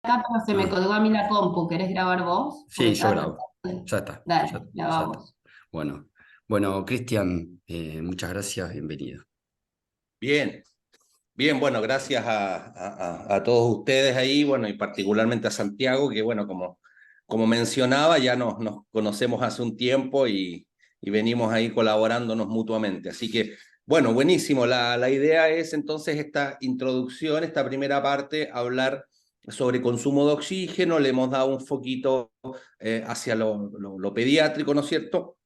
Acá, pero se me Ah, colgó a mí la compu. ¿Querés grabar vos? Porque sí, yo estaba grabo. tratando. Ya está, Dale, ya está. grabamos. Bueno, bueno, Cristian, muchas gracias, bienvenido. Bien, bien, bueno, gracias a todos ustedes ahí, bueno, y particularmente a Santiago, que bueno, como mencionaba, ya nos conocemos hace un tiempo y venimos ahí colaborándonos mutuamente. Así que, bueno, buenísimo. La idea es entonces esta introducción, esta primera parte, hablar sobre consumo de oxígeno. Le hemos dado un foquito hacia lo pediátrico, ¿no es cierto?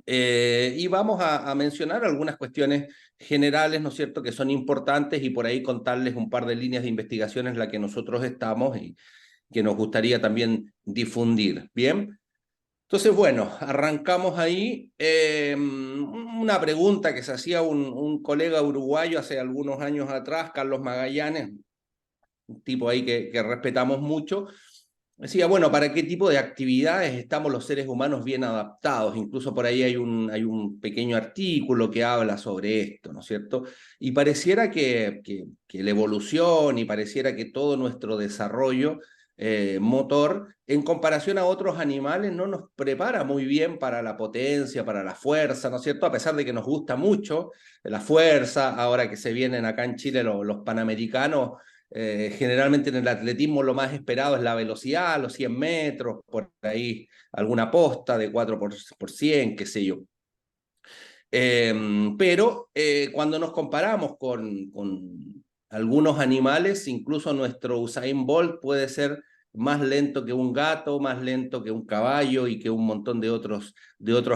Y vamos a mencionar algunas cuestiones generales, ¿no es cierto?, que son importantes y por ahí contarles un par de líneas de investigación en la que nosotros estamos y que nos gustaría también difundir. Bien, entonces, bueno, arrancamos ahí. Una pregunta que se hacía un colega uruguayo hace algunos años atrás, Carlos Magallanes, un tipo ahí que respetamos mucho. Decía, bueno, ¿para qué tipo de actividades estamos los seres humanos bien adaptados? Incluso por ahí hay un pequeño artículo que habla sobre esto, ¿no es cierto? Y pareciera que la evolución y pareciera que todo nuestro desarrollo motor, en comparación a otros animales, no nos prepara muy bien para la potencia, para la fuerza, ¿no es cierto? A pesar de que nos gusta mucho la fuerza, ahora que se vienen acá en Chile los panamericanos. Generalmente en el atletismo lo más esperado es la velocidad, los 100 metros, por ahí alguna posta de 4 por 100, qué sé yo. Pero cuando nos comparamos con algunos animales, incluso nuestro Usain Bolt puede ser más lento que un gato, más lento que un caballo y que un montón de otros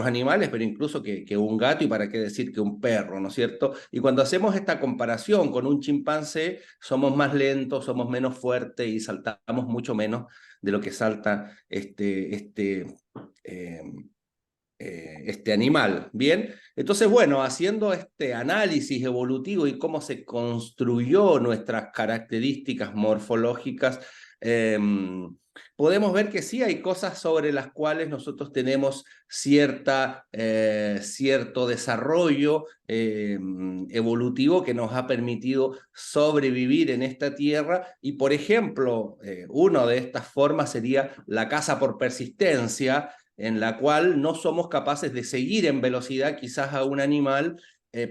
animales, pero incluso que un gato y para qué decir que un perro, ¿no es cierto? Y cuando hacemos esta comparación con un chimpancé, somos más lentos, somos menos fuertes y saltamos mucho menos de lo que salta eh, este animal. Bien, entonces, bueno, haciendo este análisis evolutivo y cómo se construyó nuestras características morfológicas, eh, podemos ver que sí hay cosas sobre las cuales nosotros tenemos cierto desarrollo evolutivo que nos ha permitido sobrevivir en esta tierra y, por ejemplo, una de estas formas sería la caza por persistencia, en la cual no somos capaces de seguir en velocidad quizás a un animal,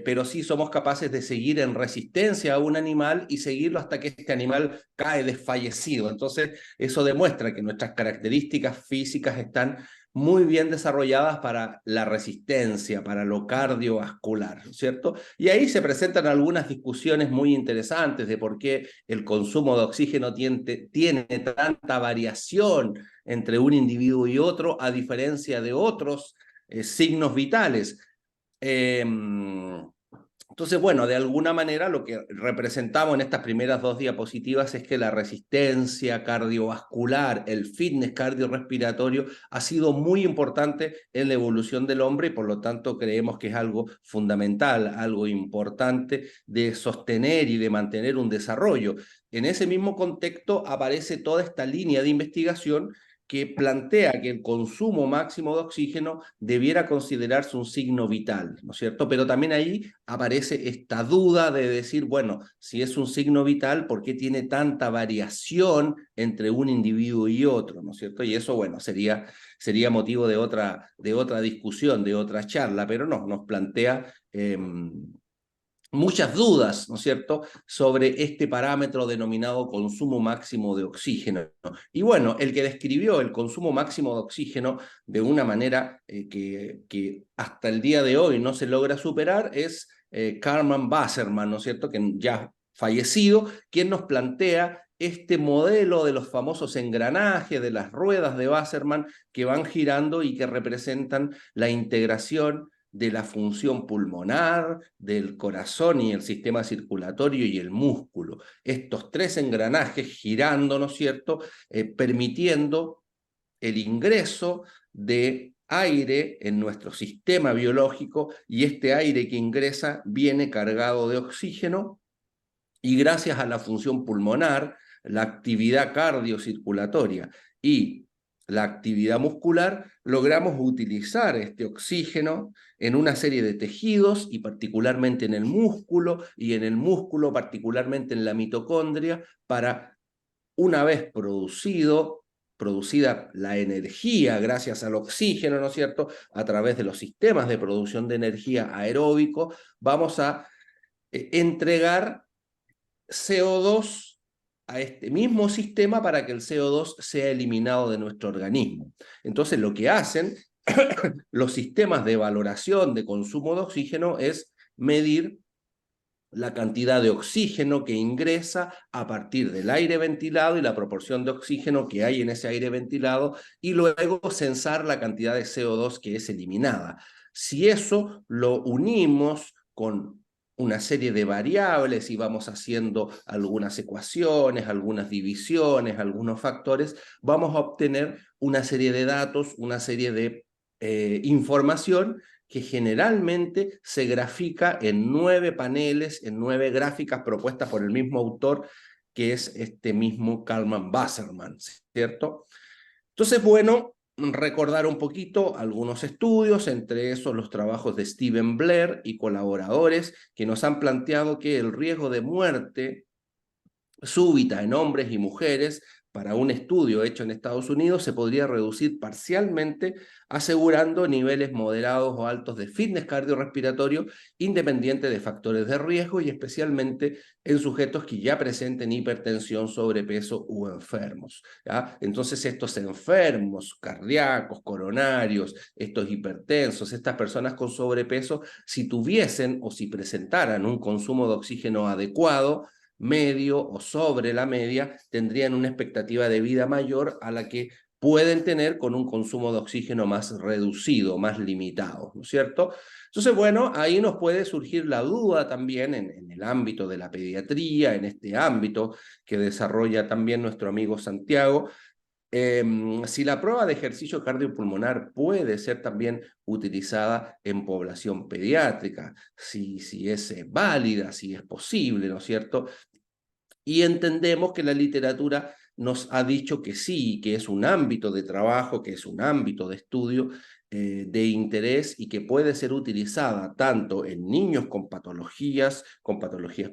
pero sí somos capaces de seguir en resistencia a un animal y seguirlo hasta que este animal cae desfallecido. Entonces, eso demuestra que nuestras características físicas están muy bien desarrolladas para la resistencia, para lo cardiovascular, ¿cierto? Y ahí se presentan algunas discusiones muy interesantes de por qué el consumo de oxígeno tiene tanta variación entre un individuo y otro, a diferencia de otros signos vitales. Eh, entonces, bueno, de alguna manera lo que representamos en estas primeras dos diapositivas es que la resistencia cardiovascular, el fitness cardiorrespiratorio, ha sido muy importante en la evolución del hombre y por lo tanto creemos que es algo fundamental, algo importante de sostener y de mantener un desarrollo. En ese mismo contexto aparece toda esta línea de investigación que plantea que el consumo máximo de oxígeno debiera considerarse un signo vital, ¿no es cierto? Pero también ahí aparece esta duda de decir, bueno, si es un signo vital, ¿por qué tiene tanta variación entre un individuo y otro, ¿no es cierto? Y eso, bueno, sería motivo de otra discusión, de otra charla, pero no, nos plantea muchas dudas, ¿no es cierto?, sobre este parámetro denominado consumo máximo de oxígeno. Y bueno, el que describió el consumo máximo de oxígeno de una manera que hasta el día de hoy no se logra superar es Carman Wasserman, ¿no es cierto?, que ya fallecido, quien nos plantea este modelo de los famosos engranajes, de las ruedas de Wasserman que van girando y que representan la integración de la función pulmonar, del corazón y el sistema circulatorio y el músculo. Estos tres engranajes girando, ¿no es cierto?, permitiendo el ingreso de aire en nuestro sistema biológico y este aire que ingresa viene cargado de oxígeno y gracias a la función pulmonar, la actividad cardiocirculatoria y la actividad muscular, logramos utilizar este oxígeno en una serie de tejidos y particularmente en el músculo y en el músculo particularmente en la mitocondria para una vez producida la energía gracias al oxígeno, ¿no es cierto?, a través de los sistemas de producción de energía aeróbico, vamos a entregar CO2 a este mismo sistema para que el CO2 sea eliminado de nuestro organismo. Entonces, lo que hacen los sistemas de valoración de consumo de oxígeno es medir la cantidad de oxígeno que ingresa a partir del aire ventilado y la proporción de oxígeno que hay en ese aire ventilado, y luego censar la cantidad de CO2 que es eliminada. Si eso lo unimos con una serie de variables y vamos haciendo algunas ecuaciones, algunas divisiones, algunos factores, vamos a obtener una serie de datos, una serie de información que generalmente se grafica en 9 paneles, en 9 gráficas propuestas por el mismo autor, que es este mismo Kalman Wasserman, ¿cierto? Entonces, bueno, recordar un poquito algunos estudios, entre esos los trabajos de Steven Blair y colaboradores, que nos han planteado que el riesgo de muerte súbita en hombres y mujeres, para un estudio hecho en Estados Unidos, se podría reducir parcialmente asegurando niveles moderados o altos de fitness cardiorrespiratorio independiente de factores de riesgo, y especialmente en sujetos que ya presenten hipertensión, sobrepeso u enfermos, ¿ya? Entonces, estos enfermos cardíacos, coronarios, estos hipertensos, estas personas con sobrepeso, si tuviesen o si presentaran un consumo de oxígeno adecuado, medio o sobre la media, tendrían una expectativa de vida mayor a la que pueden tener con un consumo de oxígeno más reducido, más limitado, ¿no es cierto? Entonces, bueno, ahí nos puede surgir la duda también en el ámbito de la pediatría, en este ámbito que desarrolla también nuestro amigo Santiago, si la prueba de ejercicio cardiopulmonar puede ser también utilizada en población pediátrica, si es válida, si es posible, ¿no es cierto? Y entendemos que la literatura nos ha dicho que sí, que es un ámbito de trabajo, que es un ámbito de estudio de interés, y que puede ser utilizada tanto en niños con patologías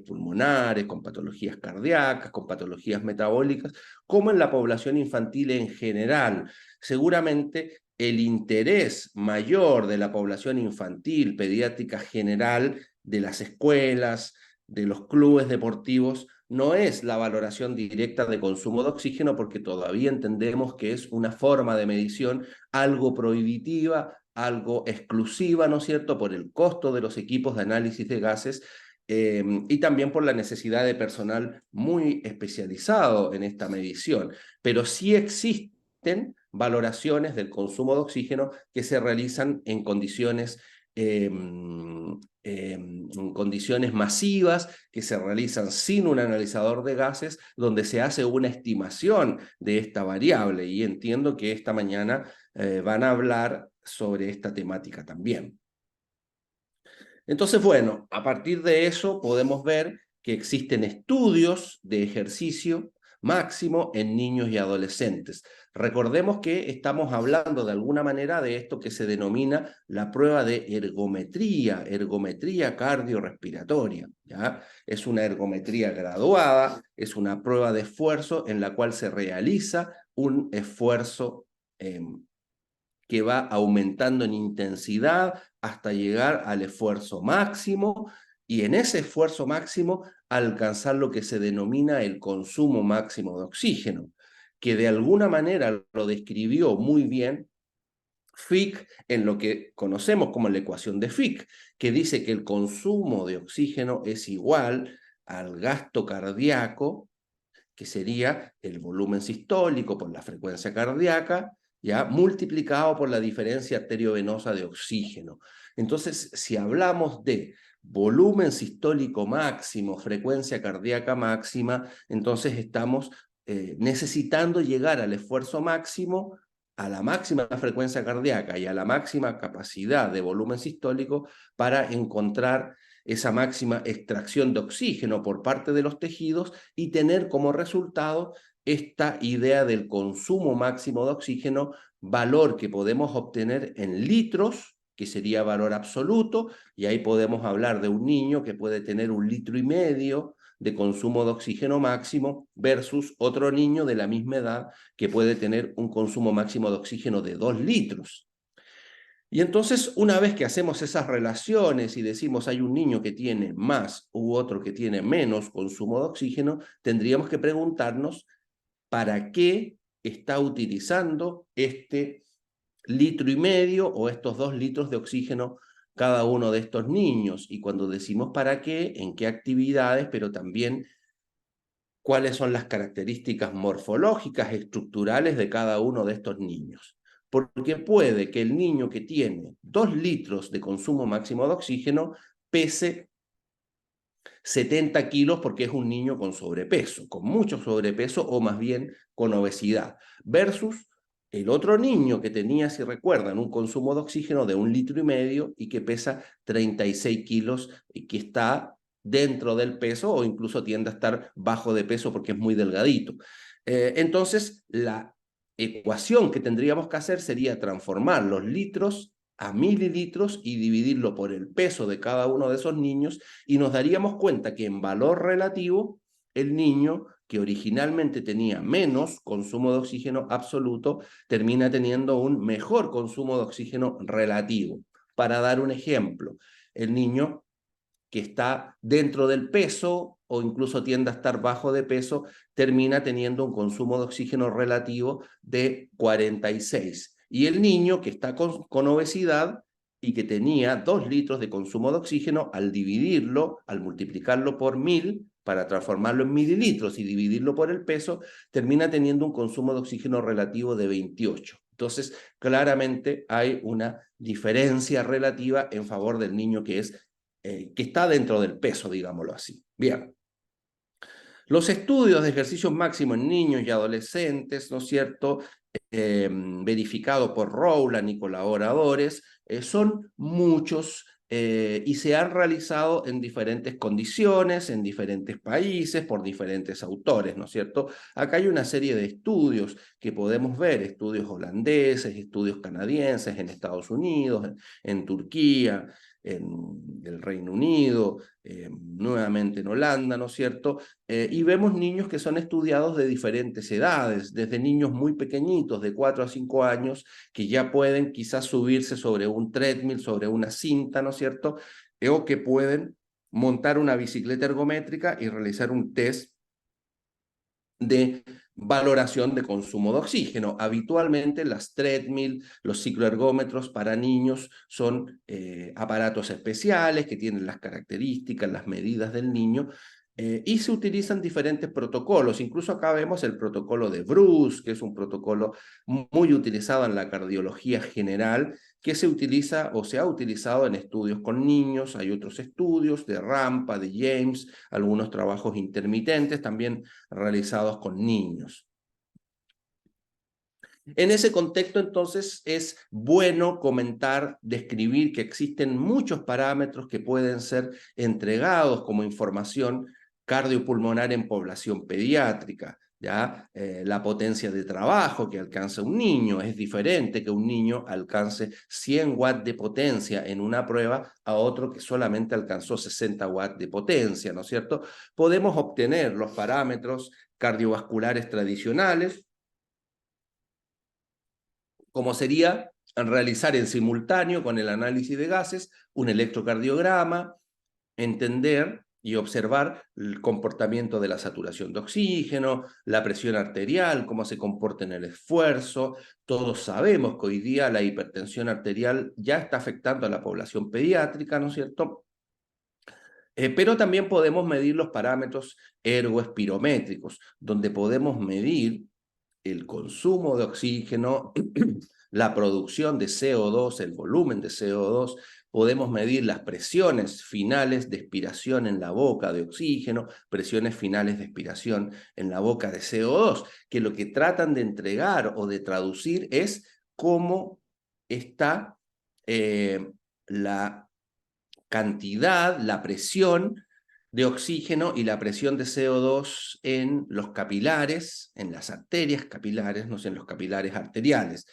pulmonares, con patologías cardíacas, con patologías metabólicas, como en la población infantil en general. Seguramente el interés mayor de la población infantil, pediátrica general, de las escuelas, de los clubes deportivos, no es la valoración directa de consumo de oxígeno, porque todavía entendemos que es una forma de medición algo prohibitiva, algo exclusiva, ¿no es cierto?, por el costo de los equipos de análisis de gases, y también por la necesidad de personal muy especializado en esta medición. Pero sí existen valoraciones del consumo de oxígeno que se realizan en condiciones masivas, que se realizan sin un analizador de gases, donde se hace una estimación de esta variable, y entiendo que esta mañana van a hablar sobre esta temática también. Entonces, bueno, a partir de eso podemos ver que existen estudios de ejercicio máximo en niños y adolescentes. Recordemos que estamos hablando de alguna manera de esto que se denomina la prueba de ergometría cardiorrespiratoria, ¿ya? Es una ergometría graduada, es una prueba de esfuerzo en la cual se realiza un esfuerzo que va aumentando en intensidad hasta llegar al esfuerzo máximo, y en ese esfuerzo máximo alcanzar lo que se denomina el consumo máximo de oxígeno, que de alguna manera lo describió muy bien Fick en lo que conocemos como la ecuación de Fick, que dice que el consumo de oxígeno es igual al gasto cardíaco, que sería el volumen sistólico por la frecuencia cardíaca, ya multiplicado por la diferencia arteriovenosa de oxígeno. Entonces, si hablamos de volumen sistólico máximo, frecuencia cardíaca máxima, entonces estamos necesitando llegar al esfuerzo máximo, a la máxima frecuencia cardíaca y a la máxima capacidad de volumen sistólico, para encontrar esa máxima extracción de oxígeno por parte de los tejidos y tener como resultado esta idea del consumo máximo de oxígeno, valor que podemos obtener en litros, que sería valor absoluto, y ahí podemos hablar de un niño que puede tener 1,5 litros de consumo de oxígeno máximo versus otro niño de la misma edad que puede tener un consumo máximo de oxígeno de 2 litros. Y entonces, una vez que hacemos esas relaciones y decimos hay un niño que tiene más u otro que tiene menos consumo de oxígeno, tendríamos que preguntarnos para qué está utilizando este 1,5 litros o estos 2 litros de oxígeno cada uno de estos niños. Y cuando decimos para qué, en qué actividades, pero también cuáles son las características morfológicas, estructurales de cada uno de estos niños. Porque puede que el niño que tiene 2 litros de consumo máximo de oxígeno pese 70 kilos porque es un niño con sobrepeso, con mucho sobrepeso o más bien con obesidad, versus el otro niño que tenía, si recuerdan, un consumo de oxígeno de 1,5 litros y que pesa 36 kilos y que está dentro del peso o incluso tiende a estar bajo de peso porque es muy delgadito. Entonces, la ecuación que tendríamos que hacer sería transformar los litros a mililitros y dividirlo por el peso de cada uno de esos niños y nos daríamos cuenta que en valor relativo el niño que originalmente tenía menos consumo de oxígeno absoluto termina teniendo un mejor consumo de oxígeno relativo. Para dar un ejemplo, el niño que está dentro del peso o incluso tiende a estar bajo de peso, termina teniendo un consumo de oxígeno relativo de 46. Y el niño que está con obesidad y que tenía 2 litros de consumo de oxígeno, al dividirlo, al multiplicarlo por 1,000, para transformarlo en mililitros y dividirlo por el peso, termina teniendo un consumo de oxígeno relativo de 28. Entonces, claramente hay una diferencia relativa en favor del niño que está dentro del peso, digámoslo así. Bien. Los estudios de ejercicio máximo en niños y adolescentes, ¿no es cierto?, verificado por Rowland y colaboradores, son muchos y se han realizado en diferentes condiciones, en diferentes países, por diferentes autores, ¿no es cierto? Acá hay una serie de estudios que podemos ver, estudios holandeses, estudios canadienses, en Estados Unidos, en Turquía, en el Reino Unido, nuevamente en Holanda, ¿no es cierto? Y vemos niños que son estudiados de diferentes edades, desde niños muy pequeñitos, de 4 a 5 años, que ya pueden quizás subirse sobre un treadmill, sobre una cinta, ¿no es cierto? O que pueden montar una bicicleta ergométrica y realizar un test de valoración de consumo de oxígeno. Habitualmente las treadmill, los cicloergómetros para niños son aparatos especiales que tienen las características, las medidas del niño, y se utilizan diferentes protocolos. Incluso acá vemos el protocolo de Bruce, que es un protocolo muy utilizado en la cardiología general, que se utiliza o se ha utilizado en estudios con niños. Hay otros estudios de Rampa, de James, algunos trabajos intermitentes también realizados con niños. En ese contexto, entonces, es bueno comentar, describir que existen muchos parámetros que pueden ser entregados como información cardiopulmonar en población pediátrica. ¿Ya? La potencia de trabajo que alcanza un niño es diferente que un niño alcance 100 watts de potencia en una prueba a otro que solamente alcanzó 60 watts de potencia, ¿no es cierto? Podemos obtener los parámetros cardiovasculares tradicionales, como sería realizar en simultáneo con el análisis de gases un electrocardiograma, entender y observar el comportamiento de la saturación de oxígeno, la presión arterial, cómo se comporta en el esfuerzo. Todos sabemos que hoy día la hipertensión arterial ya está afectando a la población pediátrica, ¿no es cierto? Pero también podemos medir los parámetros ergoespirométricos, donde podemos medir el consumo de oxígeno, la producción de CO2, el volumen de CO2, podemos medir las presiones finales de expiración en la boca de oxígeno, presiones finales de expiración en la boca de CO2, que lo que tratan de entregar o de traducir es cómo está la cantidad, la presión de oxígeno y la presión de CO2 en los capilares, en las arterias capilares, no sé, en los capilares arteriales.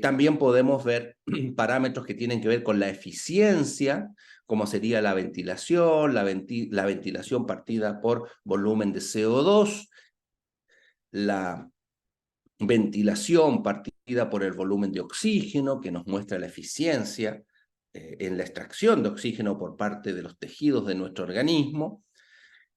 También podemos ver parámetros que tienen que ver con la eficiencia como sería la ventilación, la ventilación partida por volumen de CO2, la ventilación partida por el volumen de oxígeno, que nos muestra la eficiencia en la extracción de oxígeno por parte de los tejidos de nuestro organismo,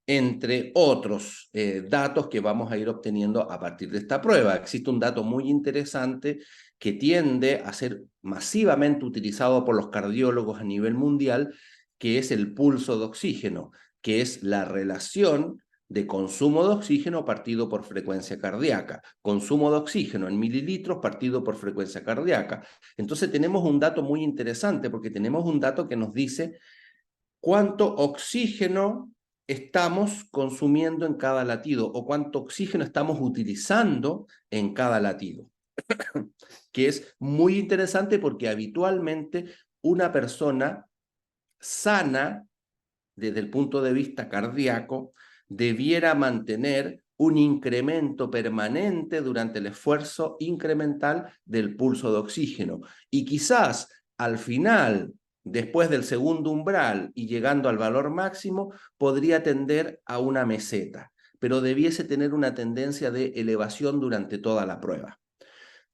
entre otros datos que vamos a ir obteniendo a partir de esta prueba. Existe un dato muy interesante que tiende a ser masivamente utilizado por los cardiólogos a nivel mundial, que es el pulso de oxígeno, que es la relación de consumo de oxígeno partido por frecuencia cardíaca, consumo de oxígeno en mililitros partido por frecuencia cardíaca. Entonces tenemos un dato muy interesante, porque tenemos un dato que nos dice cuánto oxígeno estamos consumiendo en cada latido o cuánto oxígeno estamos utilizando en cada latido, que es muy interesante porque habitualmente una persona sana desde el punto de vista cardíaco debiera mantener un incremento permanente durante el esfuerzo incremental del pulso de oxígeno. Y quizás al final, después del segundo umbral y llegando al valor máximo, podría tender a una meseta, pero debiese tener una tendencia de elevación durante toda la prueba.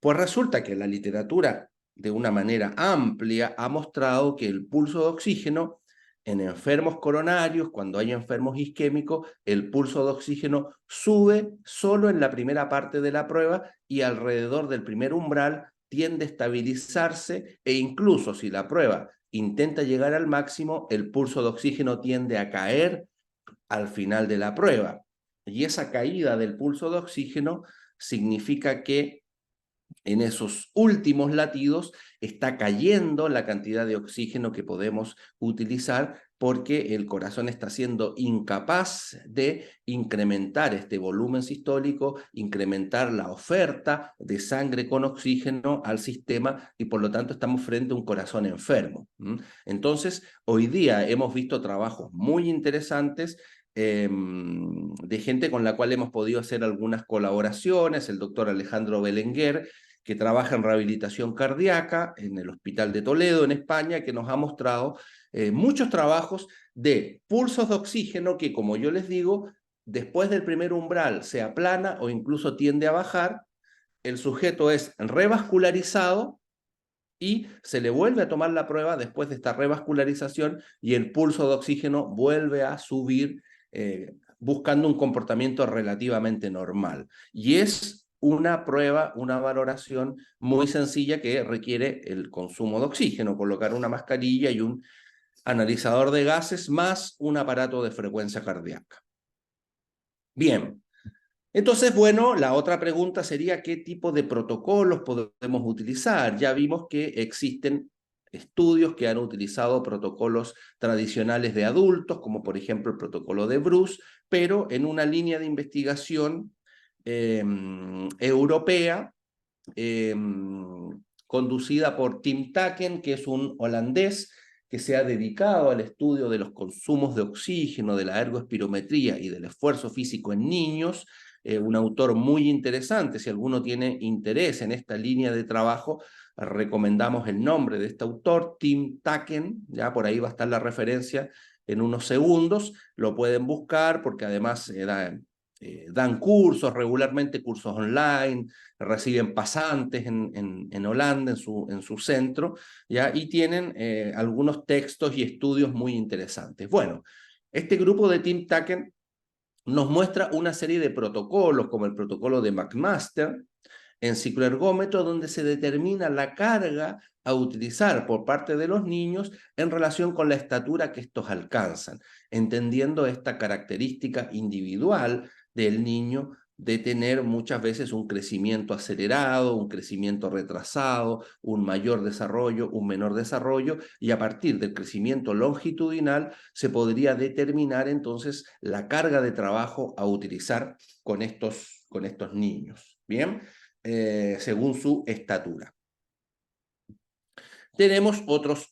Pues resulta que la literatura, de una manera amplia, ha mostrado que el pulso de oxígeno en enfermos coronarios, cuando hay enfermos isquémicos, el pulso de oxígeno sube solo en la primera parte de la prueba y alrededor del primer umbral tiende a estabilizarse, e incluso si la prueba intenta llegar al máximo, el pulso de oxígeno tiende a caer al final de la prueba. Y esa caída del pulso de oxígeno significa que en esos últimos latidos está cayendo la cantidad de oxígeno que podemos utilizar, porque el corazón está siendo incapaz de incrementar este volumen sistólico, incrementar la oferta de sangre con oxígeno al sistema, y por lo tanto estamos frente a un corazón enfermo. Entonces, hoy día hemos visto trabajos muy interesantes de gente con la cual hemos podido hacer algunas colaboraciones, el doctor Alejandro Belenguer, que trabaja en rehabilitación cardíaca en el Hospital de Toledo, en España, que nos ha mostrado muchos trabajos de pulsos de oxígeno que, como yo les digo, después del primer umbral se aplana o incluso tiende a bajar, el sujeto es revascularizado y se le vuelve a tomar la prueba después de esta revascularización y el pulso de oxígeno vuelve a subir buscando un comportamiento relativamente normal. Y es una prueba, una valoración muy sencilla que requiere el consumo de oxígeno, colocar una mascarilla y un analizador de gases más un aparato de frecuencia cardíaca. Bien. Entonces, bueno, la otra pregunta sería ¿qué tipo de protocolos podemos utilizar? Ya vimos que existen estudios que han utilizado protocolos tradicionales de adultos, como por ejemplo el protocolo de Bruce, pero en una línea de investigación europea, conducida por Tim Taken, que es un holandés que se ha dedicado al estudio de los consumos de oxígeno, de la ergoespirometría y del esfuerzo físico en niños, un autor muy interesante. Si alguno tiene interés en esta línea de trabajo, recomendamos el nombre de este autor, Tim Taken, ya por ahí va a estar la referencia en unos segundos, lo pueden buscar porque además dan cursos regularmente, cursos online, reciben pasantes en Holanda, en su centro, ¿ya? Y tienen algunos textos y estudios muy interesantes. Bueno, este grupo de Tim Taken nos muestra una serie de protocolos, como el protocolo de McMaster, en cicloergómetro, donde se determina la carga a utilizar por parte de los niños en relación con la estatura que estos alcanzan, entendiendo esta característica individual del niño de tener muchas veces un crecimiento acelerado, un crecimiento retrasado, un mayor desarrollo, un menor desarrollo, y a partir del crecimiento longitudinal se podría determinar entonces la carga de trabajo a utilizar con estos niños, ¿bien? Según su estatura. Tenemos otros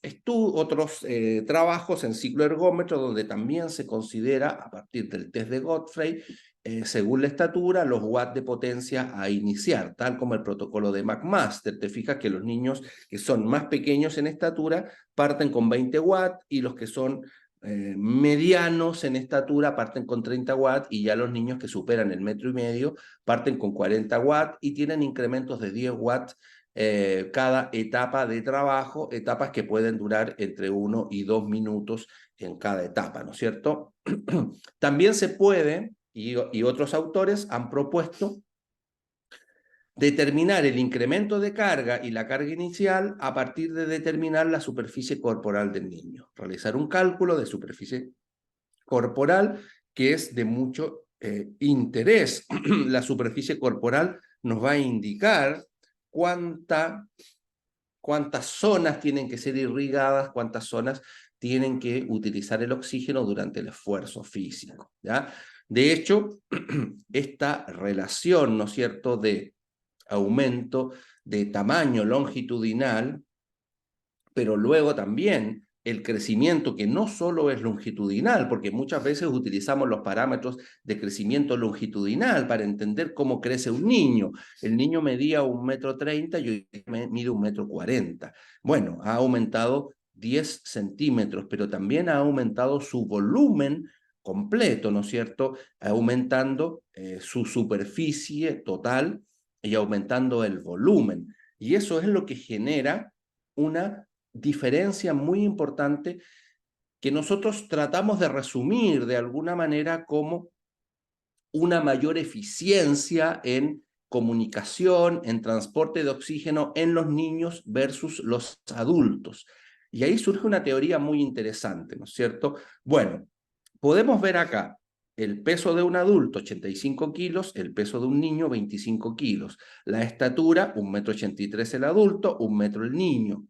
trabajos en cicloergómetro donde también se considera, a partir del test de Godfrey, según la estatura, los watts de potencia a iniciar, tal como el protocolo de McMaster. Te fijas que los niños que son más pequeños en estatura parten con 20 watts y los que son medianos en estatura parten con 30 watts y ya los niños que superan el 1,5 metros parten con 40 watts y tienen incrementos de 10 watts cada etapa de trabajo, etapas que pueden durar entre 1 y 2 minutos en cada etapa, ¿no es cierto? También se puede, y otros autores han propuesto, determinar el incremento de carga y la carga inicial a partir de determinar la superficie corporal del niño. Realizar un cálculo de superficie corporal que es de mucho interés. La superficie corporal nos va a indicar cuántas zonas tienen que ser irrigadas, cuántas zonas tienen que utilizar el oxígeno durante el esfuerzo físico, ¿ya? De hecho, esta relación, ¿no es cierto?, de aumento de tamaño longitudinal, pero luego también el crecimiento que no solo es longitudinal, porque muchas veces utilizamos los parámetros de crecimiento longitudinal para entender cómo crece un niño. El niño medía 1,30 m y hoy mide 1,40 m. Bueno, ha aumentado 10 centímetros, pero también ha aumentado su volumen completo, ¿no es cierto? Aumentando su superficie total y aumentando el volumen. Y eso es lo que genera una diferencia muy importante que nosotros tratamos de resumir de alguna manera como una mayor eficiencia en comunicación, en transporte de oxígeno en los niños versus los adultos. Y ahí surge una teoría muy interesante, ¿no es cierto? Bueno, podemos ver acá el peso de un adulto, 85 kilos, el peso de un niño, 25 kilos. La estatura, 1,83 m el adulto, 1 m el niño.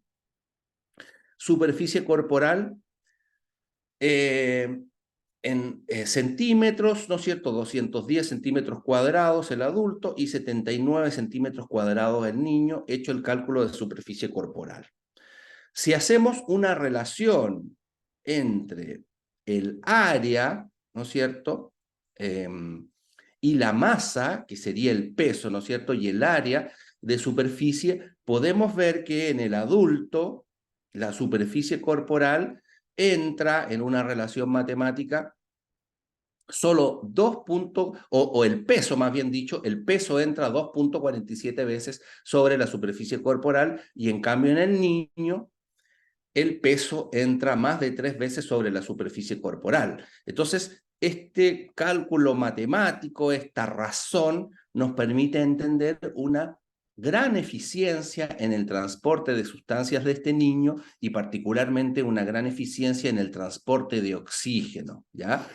Superficie corporal en centímetros, ¿no es cierto? 210 centímetros cuadrados el adulto y 79 centímetros cuadrados el niño, hecho el cálculo de superficie corporal. Si hacemos una relación entre el área, ¿no es cierto?, y la masa, que sería el peso, ¿no es cierto?, y el área de superficie, podemos ver que en el adulto la superficie corporal entra en una relación matemática solo 2 puntos, o el peso más bien dicho, el peso entra 2,47 veces sobre la superficie corporal y en cambio en el niño el peso entra más de 3 veces sobre la superficie corporal. Entonces, este cálculo matemático, esta razón, nos permite entender una gran eficiencia en el transporte de sustancias de este niño y particularmente una gran eficiencia en el transporte de oxígeno, ¿ya?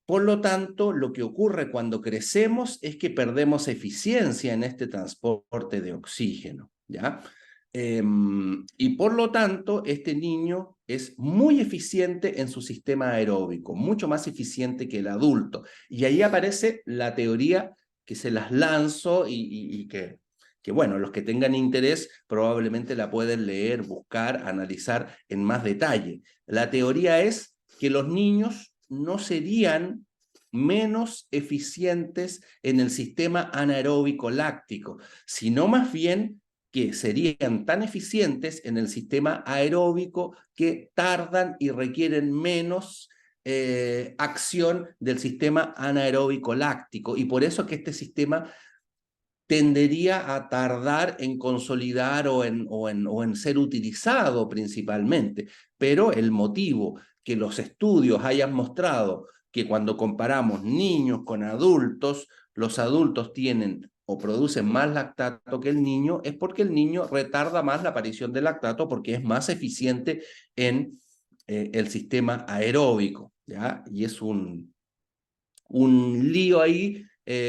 Por lo tanto, lo que ocurre cuando crecemos es que perdemos eficiencia en este transporte de oxígeno, ¿ya? Y por lo tanto, este niño es muy eficiente en su sistema aeróbico, mucho más eficiente que el adulto. Y ahí aparece la teoría que se las lanzo y que, bueno, los que tengan interés probablemente la pueden leer, buscar, analizar en más detalle. La teoría es que los niños no serían menos eficientes en el sistema anaeróbico láctico, sino más bien que serían tan eficientes en el sistema aeróbico que tardan y requieren menos acción del sistema anaeróbico láctico, y por eso que este sistema tendería a tardar en consolidar o en ser utilizado principalmente. Pero el motivo que los estudios hayan mostrado que cuando comparamos niños con adultos, los adultos tienen o producen más lactato que el niño, es porque el niño retarda más la aparición del lactato porque es más eficiente en el sistema aeróbico, ¿ya? Y es un lío ahí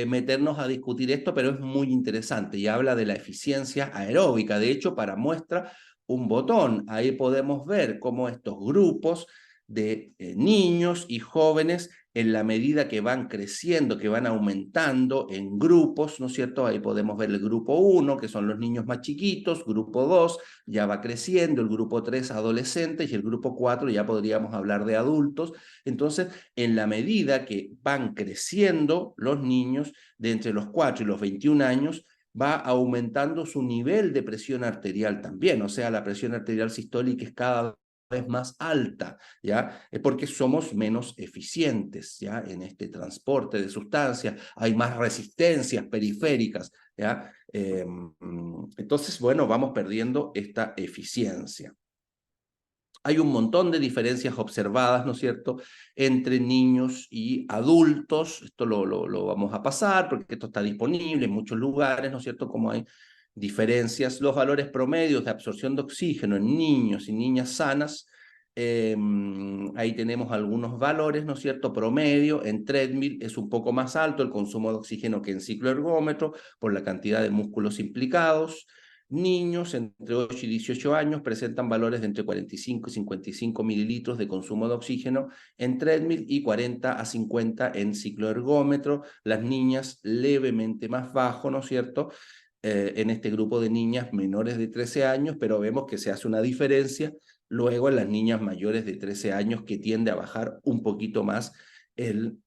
meternos a discutir esto, pero es muy interesante y habla de la eficiencia aeróbica. De hecho, para muestra, un botón. Ahí podemos ver cómo estos grupos de niños y jóvenes en la medida que van creciendo, que van aumentando en grupos, ¿no es cierto? Ahí podemos ver el grupo 1, que son los niños más chiquitos, grupo 2 ya va creciendo, el grupo 3 adolescentes y el grupo 4 ya podríamos hablar de adultos. Entonces, en la medida que van creciendo los niños de entre los 4 y los 21 años, va aumentando su nivel de presión arterial también, o sea, la presión arterial sistólica es cada vez más alta, ¿ya? Es porque somos menos eficientes, ¿ya? En este transporte de sustancias, hay más resistencias periféricas, ¿ya? Entonces, bueno, vamos perdiendo esta eficiencia. Hay un montón de diferencias observadas, ¿no es cierto?, entre niños y adultos. Esto lo vamos a pasar porque esto está disponible en muchos lugares, ¿no es cierto?, como hay diferencias. Los valores promedios de absorción de oxígeno en niños y niñas sanas, ahí tenemos algunos valores, ¿no es cierto?, promedio. En treadmill es un poco más alto el consumo de oxígeno que en cicloergómetro por la cantidad de músculos implicados. Niños entre 8 y 18 años presentan valores de entre 45 y 55 mililitros de consumo de oxígeno en treadmill y 40 a 50 en cicloergómetro. Las niñas levemente más bajo, ¿no es cierto?, en este grupo de niñas menores de 13 años, pero vemos que se hace una diferencia luego en las niñas mayores de 13 años que tiende a bajar un poquito más el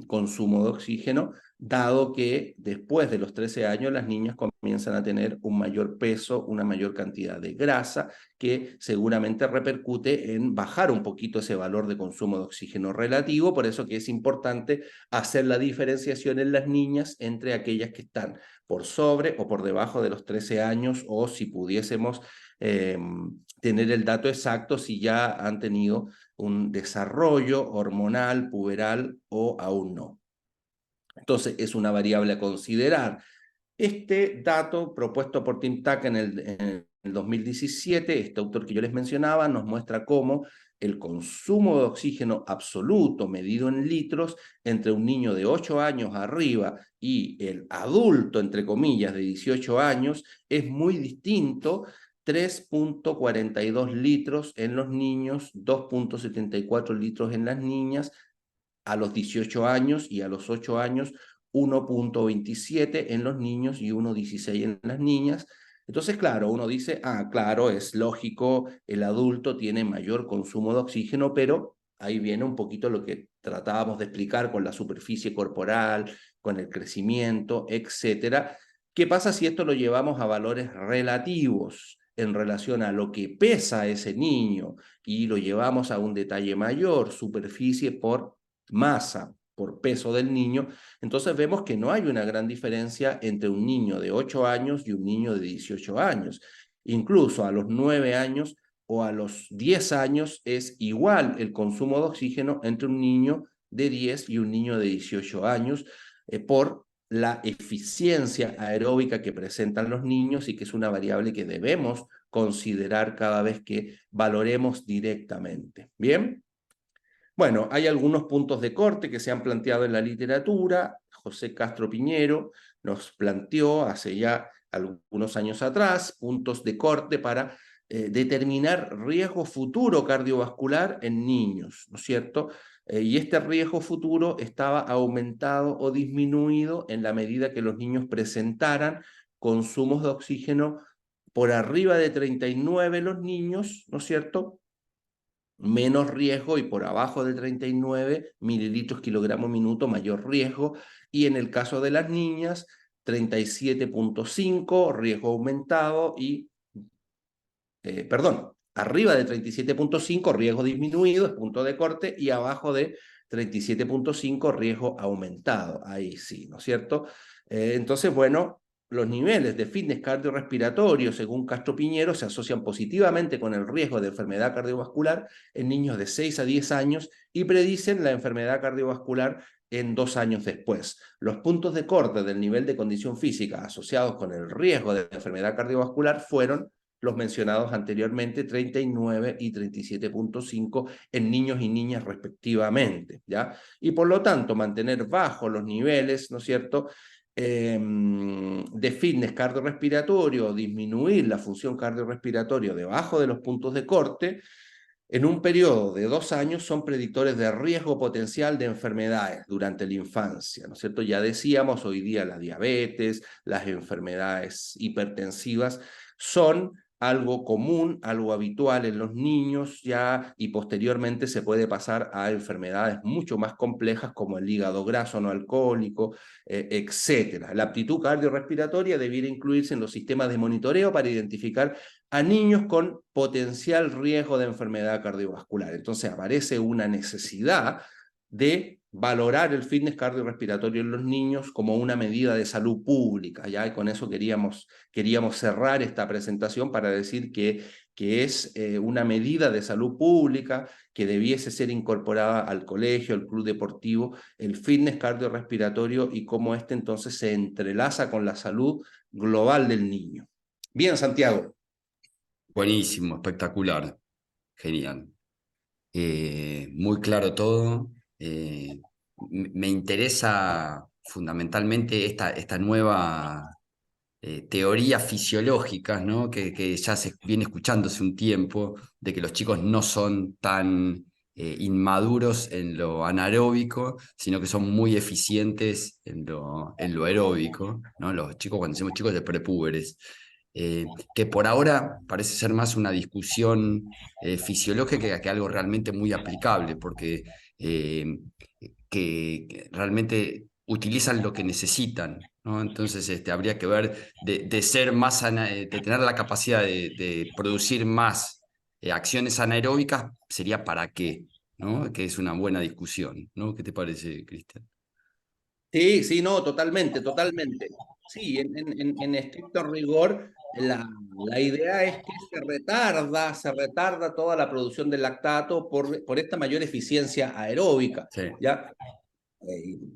consumo de oxígeno, dado que después de los 13 años las niñas comienzan a tener un mayor peso, una mayor cantidad de grasa, que seguramente repercute en bajar un poquito ese valor de consumo de oxígeno relativo. Por eso que es importante hacer la diferenciación en las niñas entre aquellas que están por sobre o por debajo de los 13 años, o si pudiésemos tener el dato exacto, si ya han tenido un desarrollo hormonal, puberal o aún no. Entonces, es una variable a considerar. Este dato propuesto por Tim Tuck en el 2017, este autor que yo les mencionaba, nos muestra cómo el consumo de oxígeno absoluto medido en litros entre un niño de 8 años arriba y el adulto, entre comillas, de 18 años, es muy distinto. 3.42 litros en los niños, 2.74 litros en las niñas, a los 18 años, y a los 8 años 1.27 en los niños y 1.16 en las niñas. Entonces, claro, uno dice, claro, es lógico, el adulto tiene mayor consumo de oxígeno, pero ahí viene un poquito lo que tratábamos de explicar con la superficie corporal, con el crecimiento, etcétera. ¿Qué pasa si esto lo llevamos a valores relativos en relación a lo que pesa ese niño y lo llevamos a un detalle mayor, superficie por masa, por peso del niño? Entonces vemos que no hay una gran diferencia entre un niño de 8 años y un niño de 18 años. Incluso a los 9 años o a los 10 años es igual el consumo de oxígeno entre un niño de 10 y un niño de 18 años por la eficiencia aeróbica que presentan los niños, y que es una variable que debemos considerar cada vez que valoremos directamente. ¿Bien? Bueno, hay algunos puntos de corte que se han planteado en la literatura. José Castro Piñero nos planteó hace ya algunos años atrás puntos de corte para determinar riesgo futuro cardiovascular en niños, ¿no es cierto? Y este riesgo futuro estaba aumentado o disminuido en la medida que los niños presentaran consumos de oxígeno por arriba de 39 los niños, ¿no es cierto?, menos riesgo, y por abajo de 39 mililitros kilogramo minuto, mayor riesgo. Y en el caso de las niñas, 37.5, riesgo aumentado, y, arriba de 37.5, riesgo disminuido, es punto de corte, y abajo de 37.5, riesgo aumentado. Ahí sí, ¿no es cierto? Entonces, bueno, los niveles de fitness cardiorrespiratorio, según Castro Piñero, se asocian positivamente con el riesgo de enfermedad cardiovascular en niños de 6 a 10 años y predicen la enfermedad cardiovascular en 2 años después. Los puntos de corte del nivel de condición física asociados con el riesgo de enfermedad cardiovascular fueron los mencionados anteriormente, 39 y 37.5 en niños y niñas respectivamente, ¿ya? Y por lo tanto, mantener bajos los niveles, ¿no es cierto?, de fitness cardiorrespiratorio, disminuir la función cardiorrespiratoria debajo de los puntos de corte, en un periodo de 2 años son predictores de riesgo potencial de enfermedades durante la infancia, ¿no es cierto? Ya decíamos, hoy día la diabetes, las enfermedades hipertensivas son algo común, algo habitual en los niños ya, y posteriormente se puede pasar a enfermedades mucho más complejas como el hígado graso no alcohólico, etcétera. La aptitud cardiorrespiratoria debiera incluirse en los sistemas de monitoreo para identificar a niños con potencial riesgo de enfermedad cardiovascular. Entonces aparece una necesidad de valorar el fitness cardiorrespiratorio en los niños como una medida de salud pública, ¿ya? Y con eso queríamos cerrar esta presentación para decir que es una medida de salud pública que debiese ser incorporada al colegio, al club deportivo, el fitness cardiorrespiratorio y cómo este entonces se entrelaza con la salud global del niño. Bien, Santiago. Buenísimo, espectacular, genial. Muy claro todo. Me interesa fundamentalmente esta nueva teoría fisiológica, ¿no? Que ya se viene escuchándose un tiempo, de que los chicos no son tan inmaduros en lo anaeróbico, sino que son muy eficientes en lo aeróbico, ¿no? Los chicos, cuando decimos chicos, de prepúberes. Que por ahora parece ser más una discusión fisiológica que algo realmente muy aplicable, porque que realmente utilizan lo que necesitan, ¿no? Entonces habría que ver de ser más, de tener la capacidad de producir más acciones anaeróbicas, sería para qué, ¿no? Que es una buena discusión, ¿no? ¿Qué te parece, Cristian? Sí, sí, no, totalmente, totalmente. Sí, en estricto rigor, la idea es que se retarda toda la producción de lactato por esta mayor eficiencia aeróbica, Sí, ¿ya?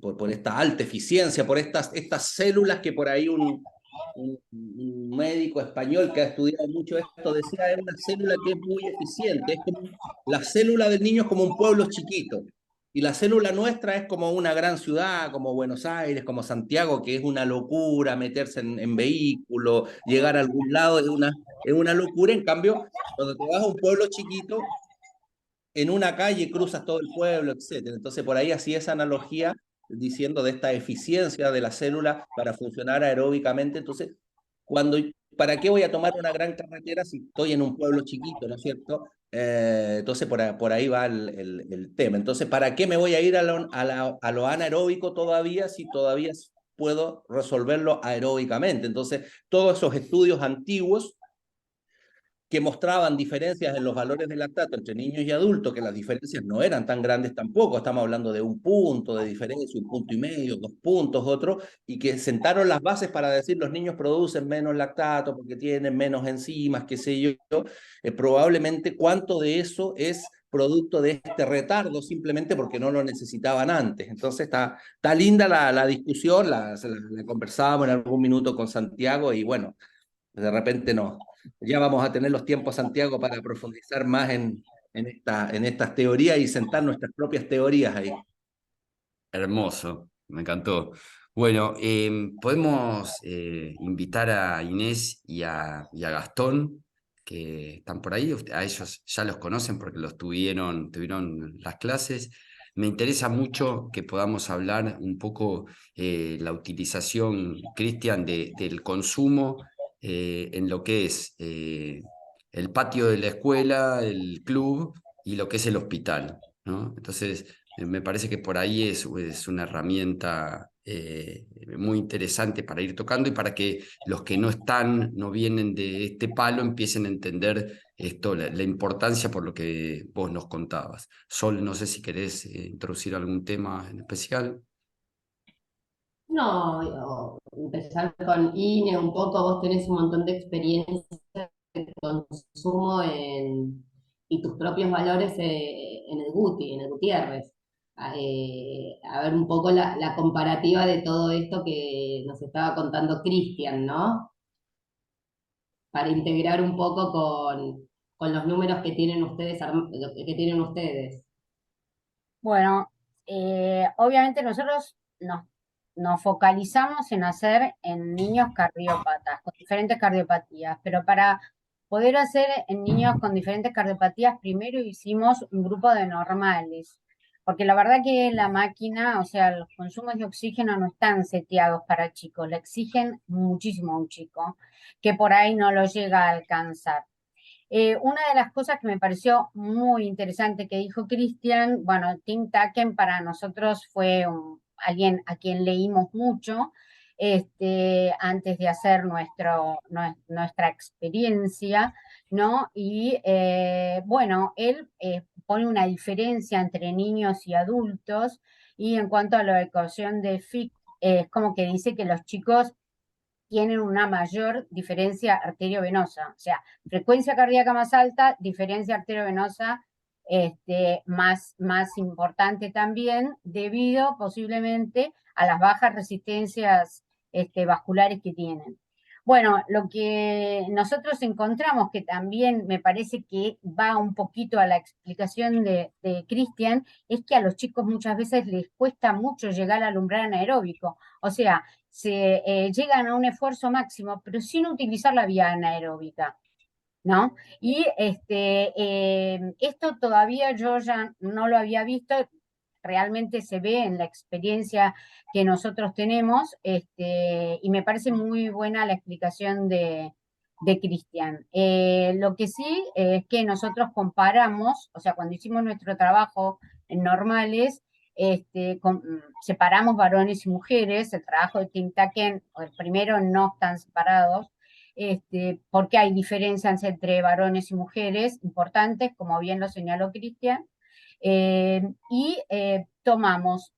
Por esta alta eficiencia, por estas células que por ahí un médico español que ha estudiado mucho esto decía, es una célula que es muy eficiente, es como la célula del niño es como un pueblo chiquito, y la célula nuestra es como una gran ciudad, como Buenos Aires, como Santiago, que es una locura meterse en vehículo, llegar a algún lado es una locura. En cambio, cuando te vas a un pueblo chiquito, en una calle cruzas todo el pueblo, etcétera. Entonces, por ahí así esa analogía diciendo de esta eficiencia de la célula para funcionar aeróbicamente. Entonces, cuando, ¿para qué voy a tomar una gran carretera si estoy en un pueblo chiquito, ¿no es cierto? Entonces, por ahí va el tema. Entonces, ¿para qué me voy a ir a lo anaeróbico todavía si todavía puedo resolverlo aeróbicamente? Entonces, todos esos estudios antiguos que mostraban diferencias en los valores del lactato entre niños y adultos, que las diferencias no eran tan grandes tampoco, estamos hablando de 1 punto de diferencia, 1,5 puntos, 2 puntos, otro, y que sentaron las bases para decir los niños producen menos lactato porque tienen menos enzimas, qué sé yo, probablemente cuánto de eso es producto de este retardo simplemente porque no lo necesitaban antes. Entonces está linda la discusión, la conversábamos en algún minuto con Santiago y bueno, de repente no. Ya vamos a tener los tiempos, Santiago, para profundizar más en estas teorías y sentar nuestras propias teorías ahí. hermoso, me encantó. Bueno, podemos invitar a Inés y a Gastón, que están por ahí. A ellos ya los conocen porque los tuvieron las clases. Me interesa mucho que podamos hablar un poco la utilización, Cristian, del consumo en lo que es el patio de la escuela, el club y lo que es el hospital, ¿no? Entonces, me parece que por ahí es una herramienta muy interesante para ir tocando y para que los que no están, no vienen de este palo, empiecen a entender esto, la importancia por lo que vos nos contabas. Sol, no sé si querés introducir algún tema en especial. No, empezar con INE un poco, vos tenés un montón de experiencia de consumo y tus propios valores en el Guti, en el Gutiérrez. A ver un poco la comparativa de todo esto que nos estaba contando Cristian, ¿no? Para integrar un poco con los números que tienen ustedes, que tienen ustedes. Bueno, obviamente nosotros nos focalizamos en hacer en niños cardiópatas, con diferentes cardiopatías, pero para poder hacer en niños con diferentes cardiopatías, primero hicimos un grupo de normales, porque la verdad que la máquina, o sea, los consumos de oxígeno no están seteados para chicos, le exigen muchísimo a un chico, que por ahí no lo llega a alcanzar. Una de las cosas que me pareció muy interesante que dijo Cristian, bueno, Tim Tacken para nosotros fue alguien a quien leímos mucho antes de hacer nuestra experiencia, ¿no? Y bueno, él pone una diferencia entre niños y adultos, y en cuanto a la ecuación de Fick, es como que dice que los chicos tienen una mayor diferencia arteriovenosa, o sea, frecuencia cardíaca más alta, diferencia arteriovenosa más importante también, debido posiblemente a las bajas resistencias vasculares que tienen. Bueno, lo que nosotros encontramos, que también me parece que va un poquito a la explicación de Cristian, es que a los chicos muchas veces les cuesta mucho llegar al umbral anaeróbico. O sea, se llegan a un esfuerzo máximo, pero sin utilizar la vía anaeróbica, ¿no? Y esto todavía yo ya no lo había visto, realmente se ve en la experiencia que nosotros tenemos, y me parece muy buena la explicación de Cristian. Lo que sí es que nosotros comparamos, o sea, cuando hicimos nuestro trabajo en normales, separamos varones y mujeres, el trabajo de Tim Tacken, el primero no están separados, porque hay diferencias entre varones y mujeres importantes, como bien lo señaló Cristian, tomamos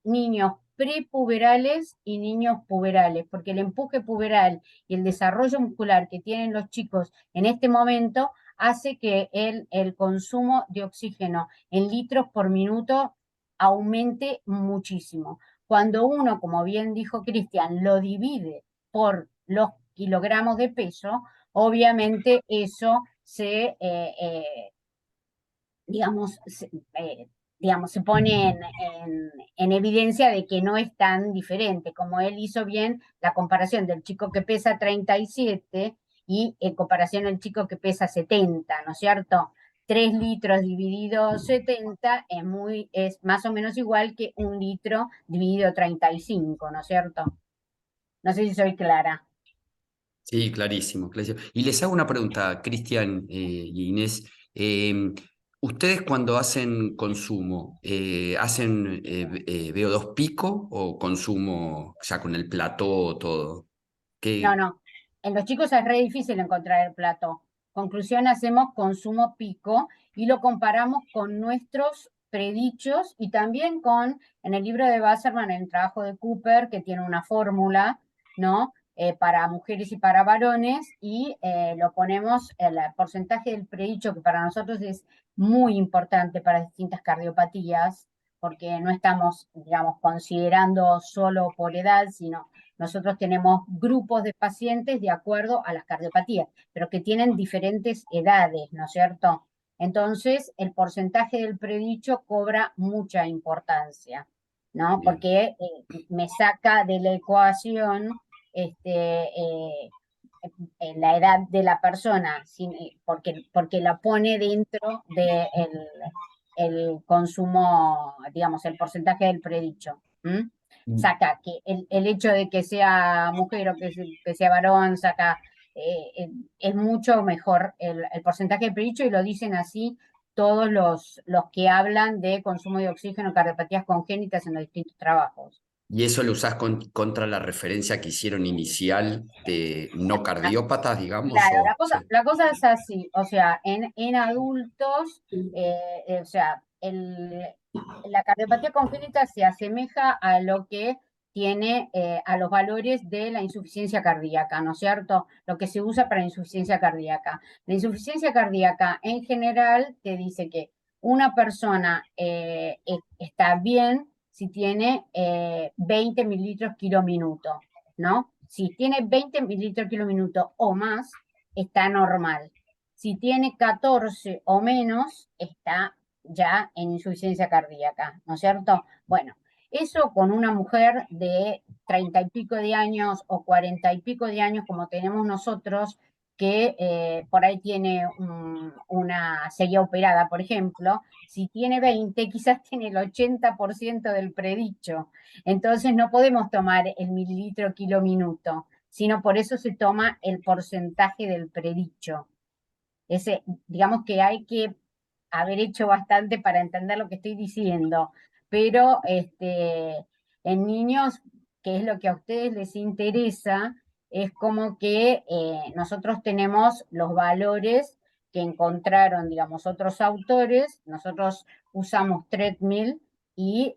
niños prepuberales y niños puberales, porque el empuje puberal y el desarrollo muscular que tienen los chicos en este momento hace que el consumo de oxígeno en litros por minuto aumente muchísimo. Cuando uno, como bien dijo Cristian, lo divide por los kilogramos de peso, obviamente eso digamos, se pone en evidencia de que no es tan diferente, como él hizo bien la comparación del chico que pesa 37 y en comparación al chico que pesa 70, ¿no es cierto? 3 litros dividido 70 es más o menos igual que 1 litro dividido 35, ¿no es cierto? No sé si soy clara. Sí, clarísimo, clarísimo. Y les hago una pregunta, Cristian y Inés. ¿Ustedes cuando hacen consumo, hacen VO2 pico o consumo ya con el plató todo? No, ¿Qué? no. En los chicos es re difícil encontrar el plato. Conclusión, hacemos consumo pico y lo comparamos con nuestros predichos y también en el libro de Wasserman, en el trabajo de Cooper, que tiene una fórmula, ¿no? Para mujeres y para varones, y lo ponemos, el porcentaje del predicho, que para nosotros es muy importante para distintas cardiopatías, porque no estamos, digamos, considerando solo por edad, sino nosotros tenemos grupos de pacientes de acuerdo a las cardiopatías, pero que tienen diferentes edades, ¿no es cierto? Entonces, el porcentaje del predicho cobra mucha importancia, ¿no? Bien. Porque me saca de la ecuación este, eh, la edad de la persona, porque la pone dentro del el consumo, digamos, el porcentaje del predicho. Saca que el hecho de que sea mujer o que sea varón, es mucho mejor el porcentaje de predicho, y lo dicen así todos los que hablan de consumo de oxígeno, cardiopatías congénitas en los distintos trabajos. ¿Y eso lo usás contra la referencia que hicieron inicial de no cardiópatas, digamos? Claro, O, sí. la cosa es así, o sea, en adultos, o sea, la cardiopatía congénita se asemeja a lo que tiene, a los valores de la insuficiencia cardíaca, ¿no es cierto? Lo que se usa para insuficiencia cardíaca. La insuficiencia cardíaca en general te dice que una persona está bien si tiene 20 mililitros kilo minuto, ¿no? Si tiene 20 mililitros kilo minuto o más, está normal. Si tiene 14 o menos, está ya en insuficiencia cardíaca, ¿no es cierto? Bueno, eso con una mujer de 30 y pico de años o 40 y pico de años como tenemos nosotros, que por ahí tiene una serie operada, por ejemplo, si tiene 20, quizás tiene el 80% del predicho. Entonces no podemos tomar el mililitro kilo minuto, sino por eso se toma el porcentaje del predicho. Digamos que hay que haber hecho bastante para entender lo que estoy diciendo, pero en niños, que es lo que a ustedes les interesa, es como que nosotros tenemos los valores que encontraron, digamos, otros autores. Nosotros usamos treadmill y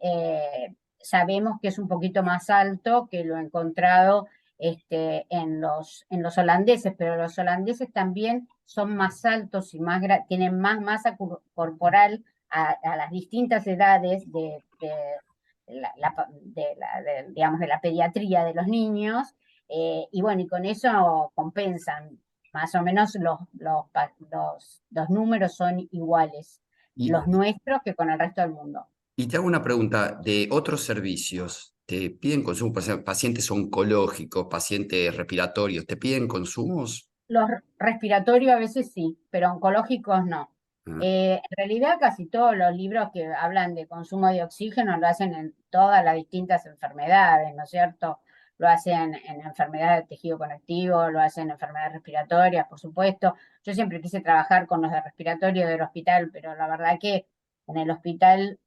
sabemos que es un poquito más alto que lo encontrado en los holandeses, pero los holandeses también son más altos y tienen más masa corporal a las distintas edades digamos, de la pediatría de los niños, y bueno, y con eso compensan. Más o menos los números son iguales, Y, los nuestros, que con el resto del mundo. y te hago una pregunta, de otros servicios, ¿te piden consumo? Pacientes oncológicos, pacientes respiratorios, ¿te piden consumos? Los respiratorios a veces sí, pero oncológicos no. Ah, En realidad casi todos los libros que hablan de consumo de oxígeno lo hacen en todas las distintas enfermedades, ¿no es cierto? Lo hacen en enfermedades de tejido conectivo, lo hacen en enfermedades respiratorias, por supuesto. Yo siempre quise trabajar con los de respiratorio del hospital, pero la verdad que en el hospital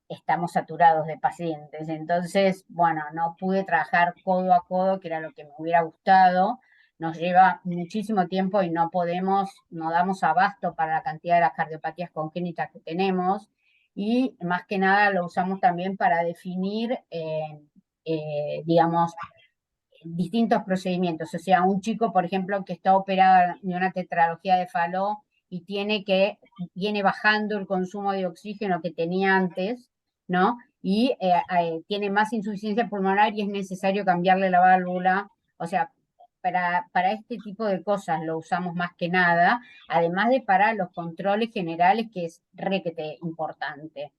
estamos saturados de pacientes. Entonces, bueno, no pude trabajar codo a codo, que era lo que me hubiera gustado. Nos lleva muchísimo tiempo y no damos abasto para la cantidad de las cardiopatías congénitas que tenemos, y más que nada lo usamos también para definir, digamos, distintos procedimientos. O sea, un chico, por ejemplo, que está operado de una tetralogía de Fallot y viene bajando el consumo de oxígeno que tenía antes, ¿no? Y tiene más insuficiencia pulmonar y es necesario cambiarle la válvula. O sea, para este tipo de cosas lo usamos más que nada, además de para los controles generales, que es requete importante,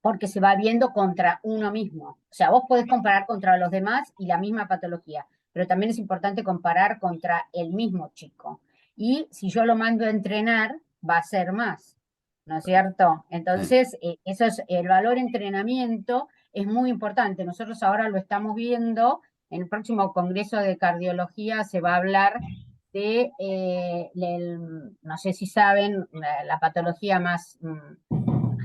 porque se va viendo contra uno mismo. O sea, vos podés comparar contra los demás y la misma patología, pero también es importante comparar contra el mismo chico. Y si yo lo mando a entrenar, va a ser más, ¿no es cierto? sí. Entonces, el valor entrenamiento es muy importante. Nosotros ahora lo estamos viendo. En el próximo Congreso de Cardiología se va a hablar no sé si saben, la patología más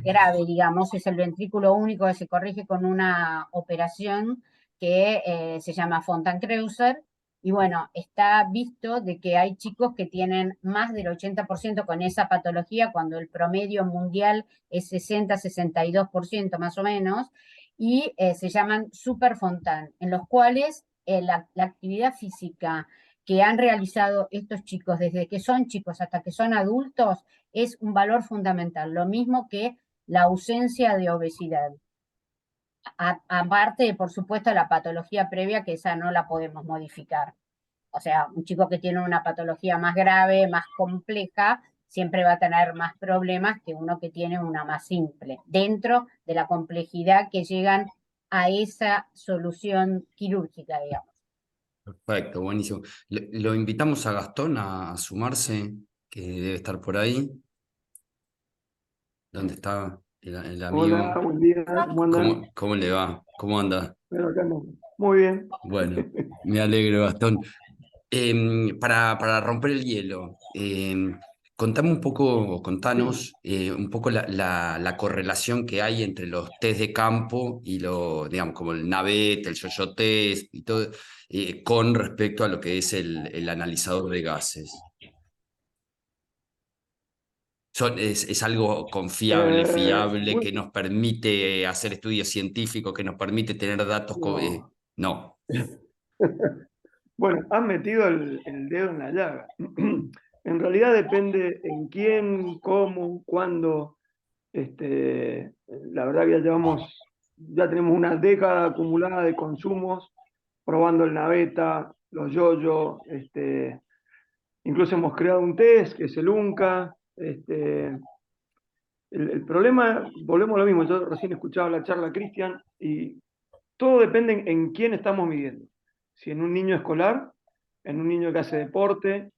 grave, digamos, es el ventrículo único, que se corrige con una operación que se llama Fontan-Kreuser. Y bueno, está visto de que hay chicos que tienen más del 80% con esa patología, cuando el promedio mundial es 60-62% más o menos, y se llaman Super Fontan, en los cuales la actividad física que han realizado estos chicos desde que son chicos hasta que son adultos es un valor fundamental, lo mismo que la ausencia de obesidad. Aparte, por supuesto, la patología previa, que esa no la podemos modificar. O sea, un chico que tiene una patología más grave, más compleja, siempre va a tener más problemas que uno que tiene una más simple, dentro de la complejidad que llegan a esa solución quirúrgica, digamos. Perfecto, buenísimo. Lo invitamos a Gastón a sumarse, que debe estar por ahí. ¿Dónde está el Hola, amigo? buen día, ¿cómo andan? ¿Cómo le va? ¿Cómo anda? Bueno, acá andamos. Muy bien. Bueno, me alegro, Gastón. Para romper el hielo, contame un poco, contanos un poco la correlación que hay entre los test de campo y digamos, como el NAVET, el Yo-Yo test y todo, con respecto a lo que es el analizador de gases. Es algo confiable, fiable, que Bueno, nos permite hacer estudios científicos, que nos permite tener datos. no. No. Bueno, has metido el dedo en la llaga. En realidad depende en quién, cómo, cuándo. La verdad que ya tenemos una década acumulada de consumos, probando el naveta, los yoyo, incluso hemos creado un test que es el UNCA. El problema, volvemos a lo mismo, yo recién escuchaba la charla Cristian, y todo depende en quién estamos midiendo. Si en un niño escolar, en un niño que hace deporte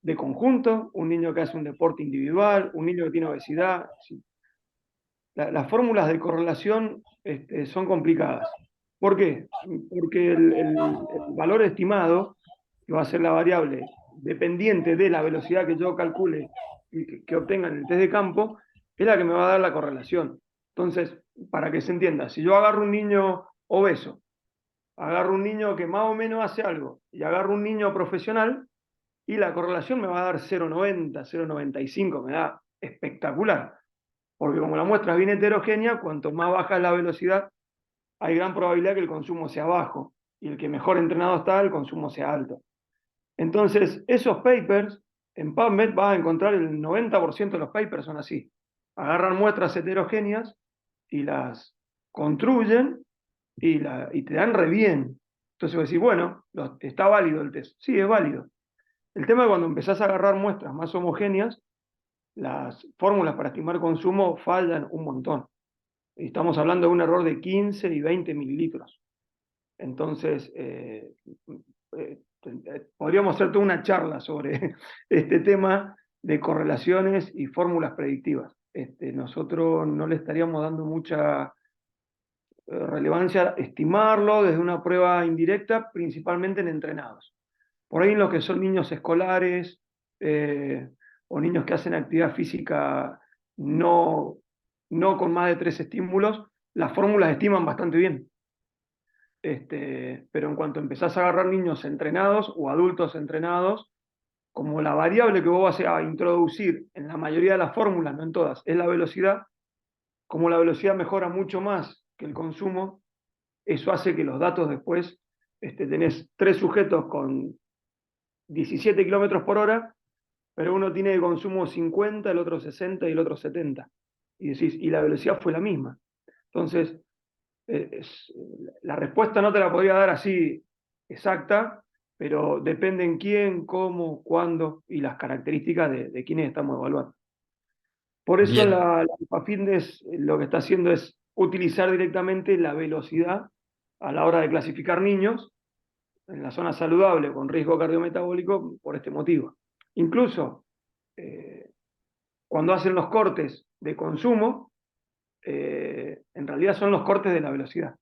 de conjunto, un niño que hace un deporte individual, un niño que tiene obesidad. Sí. Las fórmulas de correlación son complicadas. ¿Por qué? Porque el valor estimado, que va a ser la variable dependiente de la velocidad que yo calcule y que obtenga en el test de campo, es la que me va a dar la correlación. Entonces, para que se entienda, si yo agarro un niño obeso, agarro un niño que más o menos hace algo, y agarro un niño profesional, y la correlación me va a dar 0,90, 0,95, me da espectacular. Porque como la muestra es bien heterogénea, cuanto más baja es la velocidad, hay gran probabilidad que el consumo sea bajo. Y el que mejor entrenado está, el consumo sea alto. Entonces, esos papers, en PubMed vas a encontrar el 90% de los papers son así. Agarran muestras heterogéneas y las construyen y te dan re bien. Entonces vos decís, bueno, está válido el test. Sí, es válido. El tema es cuando empezás a agarrar muestras más homogéneas, las fórmulas para estimar consumo fallan un montón. Y estamos hablando de un error de 15 y 20 mililitros. Entonces, podríamos hacer toda una charla sobre este tema de correlaciones y fórmulas predictivas. Nosotros no le estaríamos dando mucha relevancia a estimarlo desde una prueba indirecta, principalmente en entrenados. Por ahí en lo que son niños escolares o niños que hacen actividad física no con más de 3 estímulos, las fórmulas estiman bastante bien. Pero en cuanto empezás a agarrar niños entrenados o adultos entrenados, como la variable que vos vas a introducir en la mayoría de las fórmulas, no en todas, es la velocidad, como la velocidad mejora mucho más que el consumo, eso hace que los datos después, tenés 3 sujetos con 17 kilómetros por hora, pero uno tiene de consumo 50, el otro 60 y el otro 70. Y decís, y la velocidad fue la misma. Entonces, la respuesta no te la podría dar así exacta, pero depende en quién, cómo, cuándo y las características de quienes estamos evaluando. Por eso Bien, la Alpha Fitness lo que está haciendo es utilizar directamente la velocidad a la hora de clasificar niños en la zona saludable con riesgo cardiometabólico por este motivo. Incluso cuando hacen los cortes de consumo, en realidad son los cortes de la velocidad,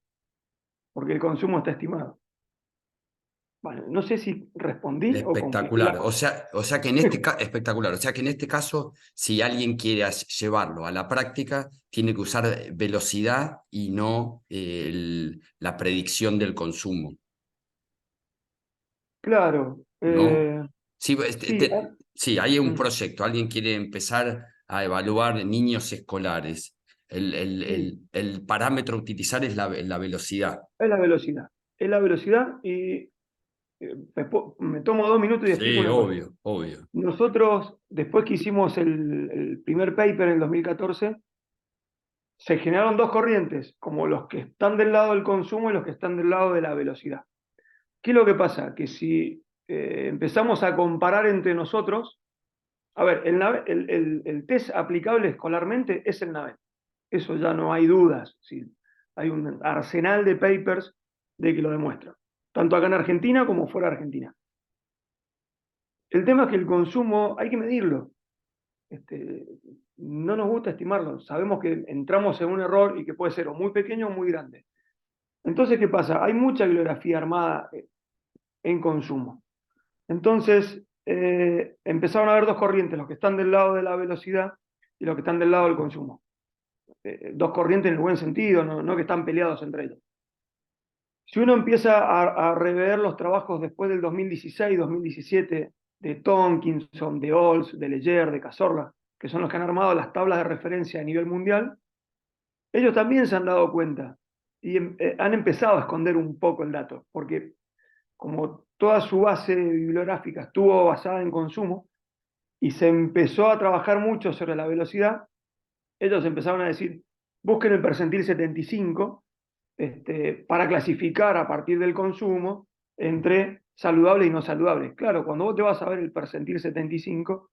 porque el consumo está estimado. Bueno, no sé si respondí o compliqué la espectacular. cosa. O sea que en este espectacular. O sea que en este caso, si alguien quiere llevarlo a la práctica, tiene que usar velocidad y no la predicción del consumo, Claro, ¿no? Sí, sí, sí, hay un mm, proyecto, alguien quiere empezar a evaluar niños escolares. sí, El parámetro a utilizar es la velocidad. es la velocidad. Es la velocidad y me tomo 2 minutos y explico Sí, una cosa. obvio, obvio. Nosotros, después que hicimos el primer paper en el 2014, se generaron 2 corrientes, como los que están del lado del consumo y los que están del lado de la velocidad. ¿Qué es lo que pasa? Que si empezamos a comparar entre nosotros, a ver, el test aplicable escolarmente es el NAVET. Eso ya no hay dudas. ¿Sí? Hay un arsenal de papers de que lo demuestran, tanto acá en Argentina como fuera de Argentina. El tema es que el consumo hay que medirlo. No nos gusta estimarlo. Sabemos que entramos en un error y que puede ser o muy pequeño o muy grande. Entonces, ¿qué pasa? Hay mucha bibliografía armada en consumo. Entonces, empezaron a haber 2 corrientes, los que están del lado de la velocidad y los que están del lado del consumo. 2 corrientes en el buen sentido, no que están peleados entre ellos. Si uno empieza a rever los trabajos después del 2016, 2017, de Tonkinson, de Ols, de Leger, de Cazorla, que son los que han armado las tablas de referencia a nivel mundial, ellos también se han dado cuenta y han empezado a esconder un poco el dato, porque como toda su base bibliográfica estuvo basada en consumo y se empezó a trabajar mucho sobre la velocidad, ellos empezaron a decir, busquen el percentil 75 para clasificar a partir del consumo entre saludable y no saludable. Claro, cuando vos te vas a ver el percentil 75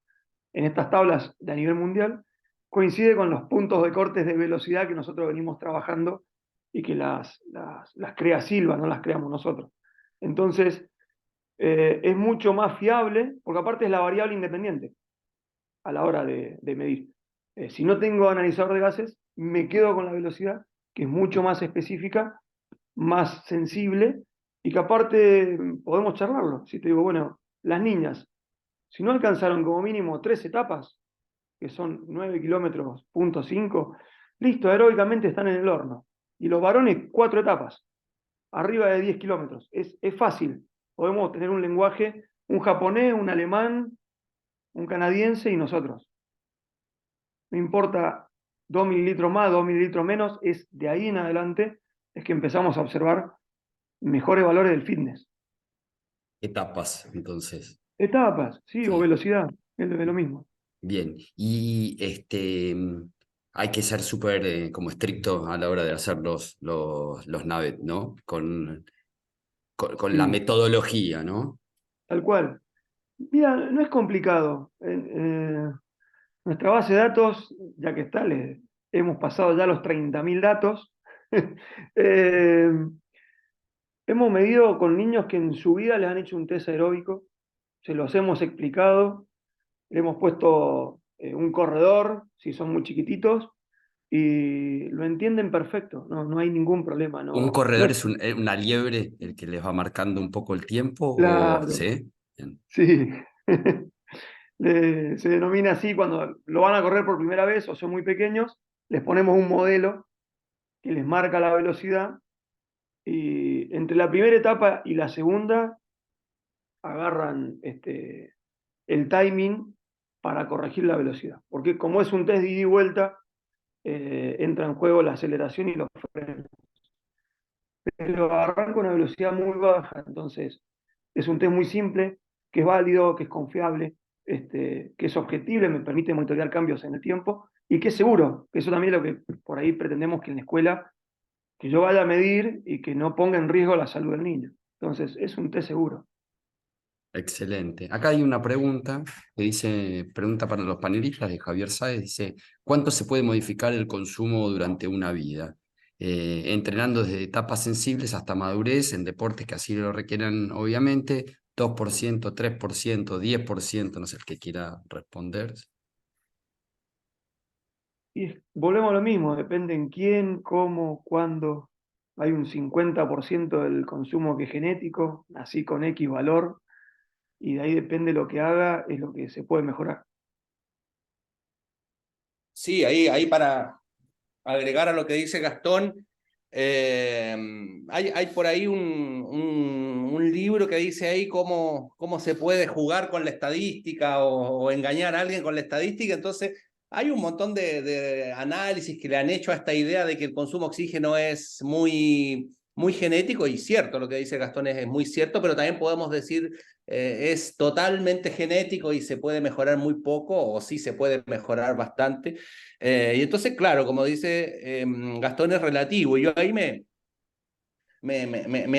en estas tablas de a nivel mundial, coincide con los puntos de cortes de velocidad que nosotros venimos trabajando y que las crea Silva, no las creamos nosotros. Entonces, es mucho más fiable, porque aparte es la variable independiente a la hora de medir. Si no tengo analizador de gases, me quedo con la velocidad, que es mucho más específica, más sensible, y que aparte podemos charlarlo. Si te digo, bueno, las niñas, si no alcanzaron como mínimo 3 etapas, que son 9 kilómetros, punto 5, listo, aeróbicamente están en el horno. Y los varones, 4 etapas, arriba de 10 kilómetros. Es fácil. Podemos tener un lenguaje, un japonés, un alemán, un canadiense y nosotros. No importa 2 mililitros más, 2 mililitros menos, es de ahí en adelante es que empezamos a observar mejores valores del fitness. Etapas, entonces. Etapas, sí, o Sí. velocidad, es lo mismo. Bien. Y hay que ser súper como estricto a la hora de hacer los navet, ¿no? Con la Sí, metodología, ¿no? tal cual. Mira, no es complicado. Nuestra base de datos, ya que está, hemos pasado ya los 30.000 datos. Eh, hemos medido con niños que en su vida les han hecho un test aeróbico, se los hemos explicado, le hemos puesto un corredor, si son muy chiquititos, y lo entienden perfecto, no hay ningún problema. ¿Un No corredor es es una liebre el que les va marcando un poco el tiempo? ¿O claro, sí? Bien. sí. Se denomina así cuando lo van a correr por primera vez o son muy pequeños, les ponemos un modelo que les marca la velocidad y entre la primera etapa y la segunda agarran el timing para corregir la velocidad. Porque como es un test de ida y vuelta, entra en juego la aceleración y los frenos. Pero arranca una velocidad muy baja, entonces es un test muy simple, que es válido, que es confiable, que es objetivo, me permite monitorear cambios en el tiempo y que es seguro, que eso también es lo que por ahí pretendemos que en la escuela, que yo vaya a medir y que no ponga en riesgo la salud del niño. Entonces es un test seguro. Excelente. Acá hay una pregunta que dice, pregunta para los panelistas de Javier Sáez, dice, ¿cuánto se puede modificar el consumo durante una vida? Entrenando desde etapas sensibles hasta madurez, en deportes que así lo requieran, obviamente, 2%, 3%, 10%, no sé el que quiera responder. Y volvemos a lo mismo, depende en quién, cómo, cuándo. Hay un 50% del consumo que es genético, así con X valor, y de ahí depende lo que haga, es lo que se puede mejorar. Sí, ahí para agregar a lo que dice Gastón, hay por ahí un libro que dice ahí cómo se puede jugar con la estadística o engañar a alguien con la estadística. Entonces, hay un montón de análisis que le han hecho a esta idea de que el consumo de oxígeno es muy genético, y cierto, lo que dice Gastón es muy cierto, pero también podemos decir es totalmente genético y se puede mejorar muy poco, o sí se puede mejorar bastante. Y entonces, claro, como dice Gastón, es relativo. Yo ahí me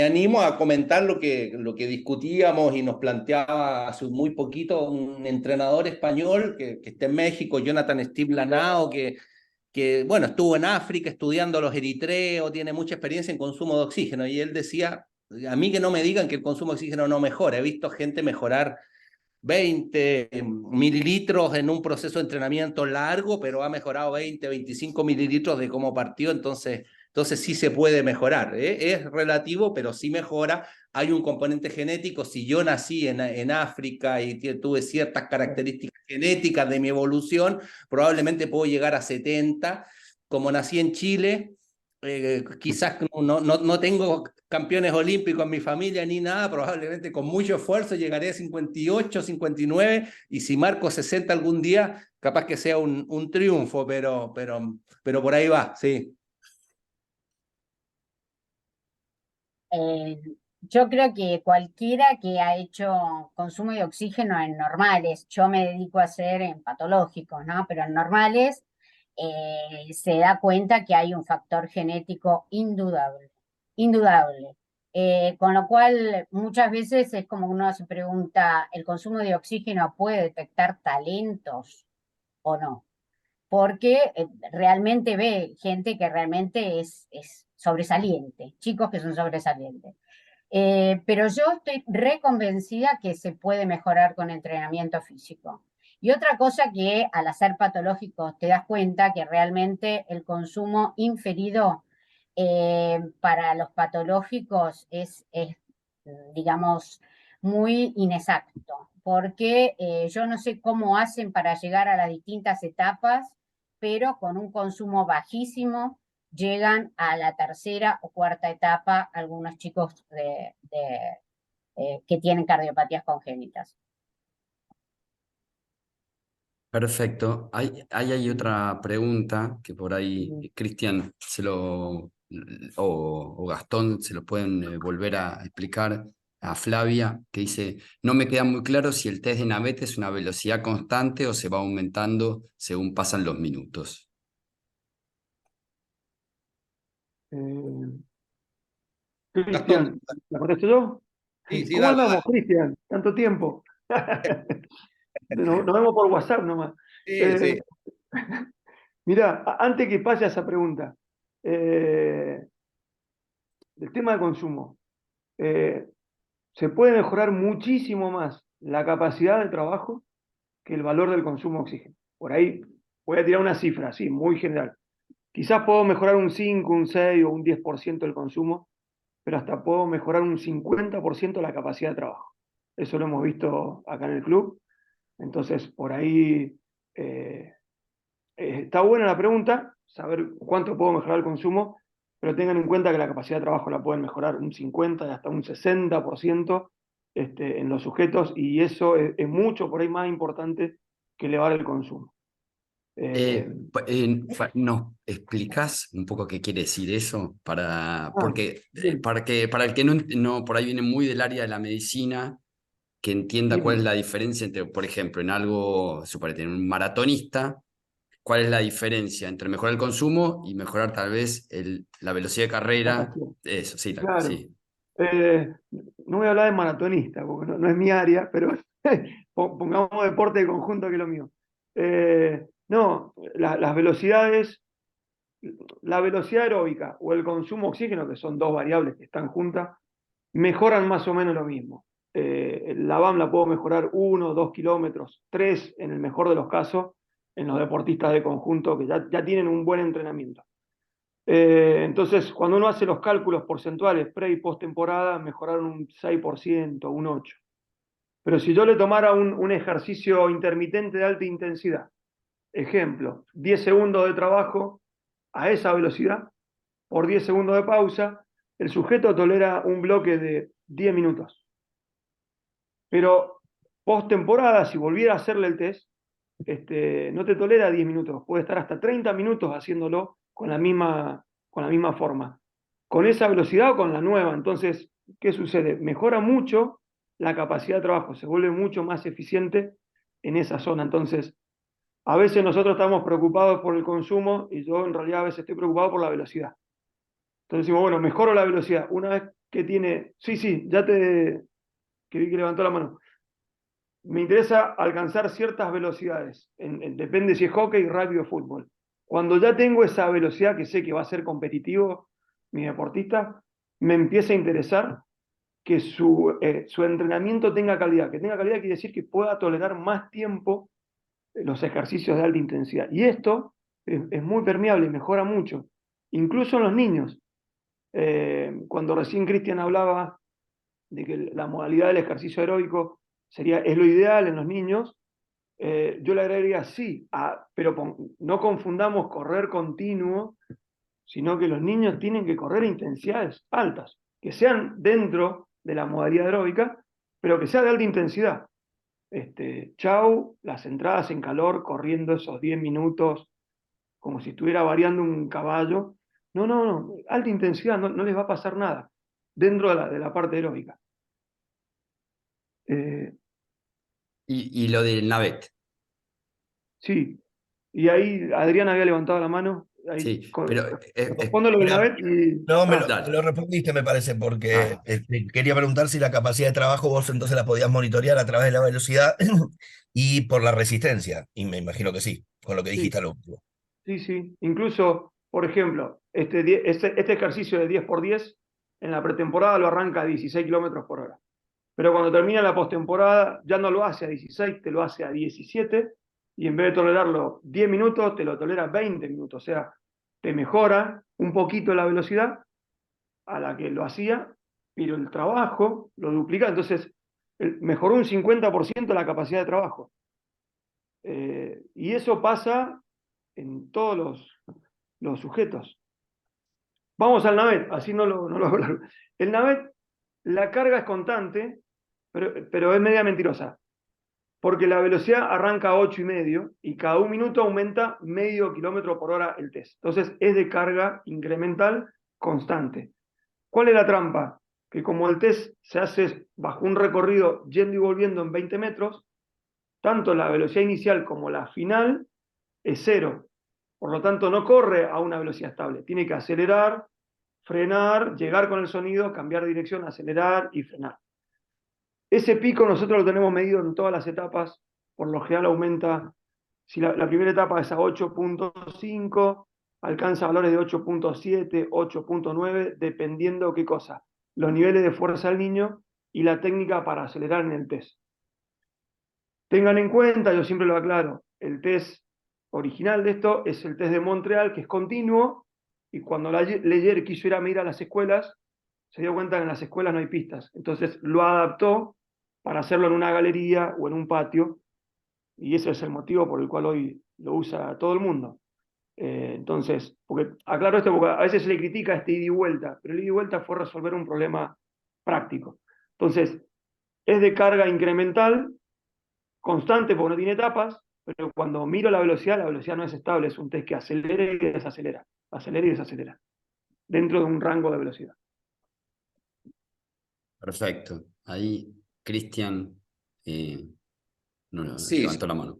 animo a comentar lo que discutíamos y nos planteaba hace muy poquito un entrenador español que está en México, Jonathan Steve Lanao, que bueno, estuvo en África estudiando a los eritreos, tiene mucha experiencia en consumo de oxígeno, y él decía, a mí que no me digan que el consumo de oxígeno no mejora, he visto gente mejorar 20 mililitros en un proceso de entrenamiento largo, pero ha mejorado 20, 25 mililitros de cómo partió, entonces sí se puede mejorar. Es relativo, pero sí mejora. Hay un componente genético. Si yo nací en África y tuve ciertas características genéticas de mi evolución, probablemente puedo llegar a 70. Como nací en Chile, quizás no tengo campeones olímpicos en mi familia ni nada, probablemente con mucho esfuerzo llegaré a 58, 59, y si marco 60 algún día, capaz que sea un triunfo, pero por ahí va, sí. Eh, yo creo que cualquiera que ha hecho consumo de oxígeno en normales, yo me dedico a hacer en patológicos, ¿no? Pero en normales se da cuenta que hay un factor genético indudable, indudable. Con lo cual, muchas veces es como uno se pregunta, ¿el consumo de oxígeno puede detectar talentos o no? Porque realmente ve gente que realmente es sobresaliente, chicos que son sobresalientes. Pero yo estoy reconvencida que se puede mejorar con entrenamiento físico. Y otra cosa que al hacer patológicos te das cuenta que realmente el consumo inferido para los patológicos es, digamos, muy inexacto, porque yo no sé cómo hacen para llegar a las distintas etapas, pero con un consumo bajísimo llegan a la tercera o cuarta etapa algunos chicos que tienen cardiopatías congénitas. Perfecto. Hay otra pregunta que por ahí Cristian o Gastón se lo pueden volver a explicar a Flavia, que dice, no me queda muy claro si el test de Navet es una velocidad constante o se va aumentando según pasan los minutos. Eh, Gastón, Cristian, ¿la contesto yo? sí, sí, ¿Cómo dale, andamos, dale. Cristian? Tanto tiempo. Nos vemos por WhatsApp nomás. Sí, Eh, sí. Mirá, antes que pase a esa pregunta, del tema de consumo, eh, se puede mejorar muchísimo más la capacidad de trabajo que el valor del consumo de oxígeno. Por ahí voy a tirar una cifra, así, muy general. Quizás puedo mejorar un 5, un 6 o un 10% del consumo, pero hasta puedo mejorar un 50% la capacidad de trabajo. Eso lo hemos visto acá en el club. Entonces, por ahí está buena la pregunta, saber cuánto puedo mejorar el consumo, pero tengan en cuenta que la capacidad de trabajo la pueden mejorar un 50 y hasta un 60% en los sujetos, y eso es mucho por ahí más importante que elevar el consumo. ¿Nos explicás un poco qué quiere decir eso? Ah, Porque bien, para el que no por ahí viene muy del área de la medicina, que entienda cuál es bien. la diferencia entre, por ejemplo, en algo, suponete, en un maratonista, cuál es la diferencia entre mejorar el consumo y mejorar tal vez la velocidad de carrera. Natación. Eso, sí, Claro. sí. No voy a hablar de maratonista, porque no es mi área, pero pongamos deporte de conjunto, que es lo mío. No, las velocidades, la velocidad aeróbica o el consumo de oxígeno, que son dos variables que están juntas, mejoran más o menos lo mismo. La VAM la puedo mejorar 1, 2 kilómetros, 3 en el mejor de los casos, en los deportistas de conjunto que ya tienen un buen entrenamiento. Entonces, cuando uno hace los cálculos porcentuales pre y post temporada, mejoraron un 6%, un 8%. Pero si yo le tomara un ejercicio intermitente de alta intensidad, ejemplo, 10 segundos de trabajo a esa velocidad, por 10 segundos de pausa, el sujeto tolera un bloque de 10 minutos. Pero post temporada, si volviera a hacerle el test, no te tolera 10 minutos, puede estar hasta 30 minutos haciéndolo con la misma forma. Con esa velocidad o con la nueva. Entonces, ¿qué sucede? Mejora mucho la capacidad de trabajo, se vuelve mucho más eficiente en esa zona. Entonces, a veces nosotros estamos preocupados por el consumo y yo en realidad a veces estoy preocupado por la velocidad. Entonces decimos, bueno, mejoro la velocidad. Una vez que tiene, sí, que vi que levantó la mano. Me interesa alcanzar ciertas velocidades. Depende si es hockey, rugby o fútbol. Cuando ya tengo esa velocidad que sé que va a ser competitivo mi deportista, me empieza a interesar que su entrenamiento tenga calidad. Que tenga calidad quiere decir que pueda tolerar más tiempo los ejercicios de alta intensidad. Y esto es muy permeable, mejora mucho. Incluso en los niños. Cuando recién Cristian hablaba de que la modalidad del ejercicio aeróbico es lo ideal en los niños, yo le agregaría sí, pero no confundamos correr continuo, sino que los niños tienen que correr a intensidades altas, que sean dentro de la modalidad aeróbica, pero que sea de alta intensidad. Chau, las entradas en calor corriendo esos 10 minutos como si estuviera variando un caballo. No, alta intensidad, no les va a pasar nada dentro de la parte aeróbica. Eh, Y lo del Navet. sí, y ahí Adrián había levantado la mano. Ahí, Sí, pero respondo lo de Mira, Navet y. no, dale. me lo respondiste, me parece, porque Ah, quería preguntar si la capacidad de trabajo vos entonces la podías monitorear a través de la velocidad y por la resistencia. Y me imagino que sí, con lo que Sí, dijiste al último. sí. Incluso, por ejemplo, este ejercicio de 10 por 10 en la pretemporada lo arranca a 16 kilómetros por hora. Pero cuando termina la postemporada ya no lo hace a 16, te lo hace a 17, y en vez de tolerarlo 10 minutos, te lo tolera 20 minutos. O sea, te mejora un poquito la velocidad a la que lo hacía, pero el trabajo lo duplica, entonces mejoró un 50% la capacidad de trabajo. Y eso pasa en todos los sujetos. Vamos al Navet, así no lo hablo. El Navet, la carga es constante, pero es media mentirosa, porque la velocidad arranca a 8,5 y cada 1 minuto aumenta medio kilómetro por hora el test. Entonces es de carga incremental constante. ¿Cuál es la trampa? Que como el test se hace bajo un recorrido yendo y volviendo en 20 metros, tanto la velocidad inicial como la final es 0. Por lo tanto, no corre a una velocidad estable. Tiene que acelerar, frenar, llegar con el sonido, cambiar de dirección, acelerar y frenar. Ese pico nosotros lo tenemos medido en todas las etapas. Por lo general aumenta, si la primera etapa es a 8,5, alcanza valores de 8,7, 8,9, dependiendo qué cosa. Los niveles de fuerza del niño y la técnica para acelerar en el test. Tengan en cuenta, yo siempre lo aclaro, el test original de esto es el test de Montreal, que es continuo, y cuando Leyer quiso ir a medir a las escuelas, se dio cuenta que en las escuelas no hay pistas. Entonces lo adaptó para hacerlo en una galería o en un patio, y ese es el motivo por el cual hoy lo usa todo el mundo. Entonces, porque aclaro esto porque a veces se le critica este ida y vuelta, pero el ida y vuelta fue resolver un problema práctico. Entonces, es de carga incremental, constante porque no tiene etapas, pero cuando miro la velocidad no es estable, es un test que acelera y desacelera, dentro de un rango de velocidad. Perfecto. Ahí Cristian Sí, levantó la mano.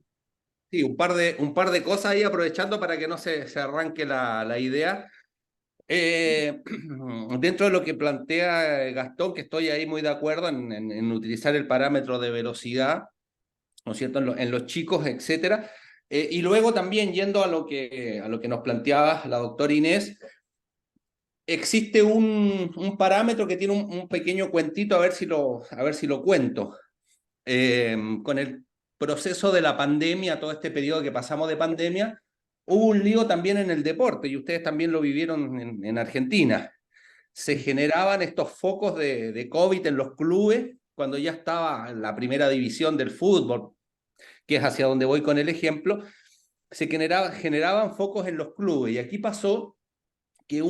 sí, un par de cosas ahí aprovechando para que no se arranque la idea. Dentro de lo que plantea Gastón, que estoy ahí muy de acuerdo en utilizar el parámetro de velocidad, ¿no es cierto?, en los chicos, etcétera. Y luego también yendo a lo que nos planteaba la doctora Inés, existe un parámetro que tiene un pequeño cuentito, a ver si lo cuento. Con el proceso de la pandemia, todo este periodo que pasamos de pandemia, hubo un lío también en el deporte, y ustedes también lo vivieron en Argentina. Se generaban estos focos de COVID en los clubes cuando ya estaba en la primera división del fútbol, que es hacia donde voy con el ejemplo. Se generaban focos en los clubes, y aquí pasó que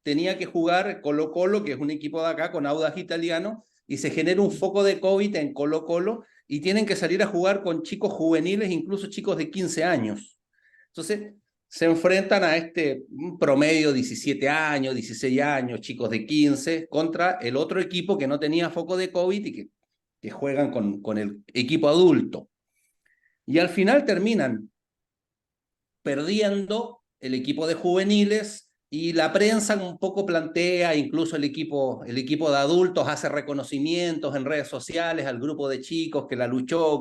tenía que jugar Colo-Colo, que es un equipo de acá, con Audax Italiano, y se genera un foco de COVID en Colo-Colo, y tienen que salir a jugar con chicos juveniles, incluso chicos de 15 años. Entonces, se enfrentan a un promedio 17 años, 16 años, chicos de 15, contra el otro equipo que no tenía foco de COVID y que juegan con el equipo adulto. Y al final terminan perdiendo el equipo de juveniles, y la prensa un poco plantea, incluso el equipo de adultos hace reconocimientos en redes sociales al grupo de chicos que la luchó,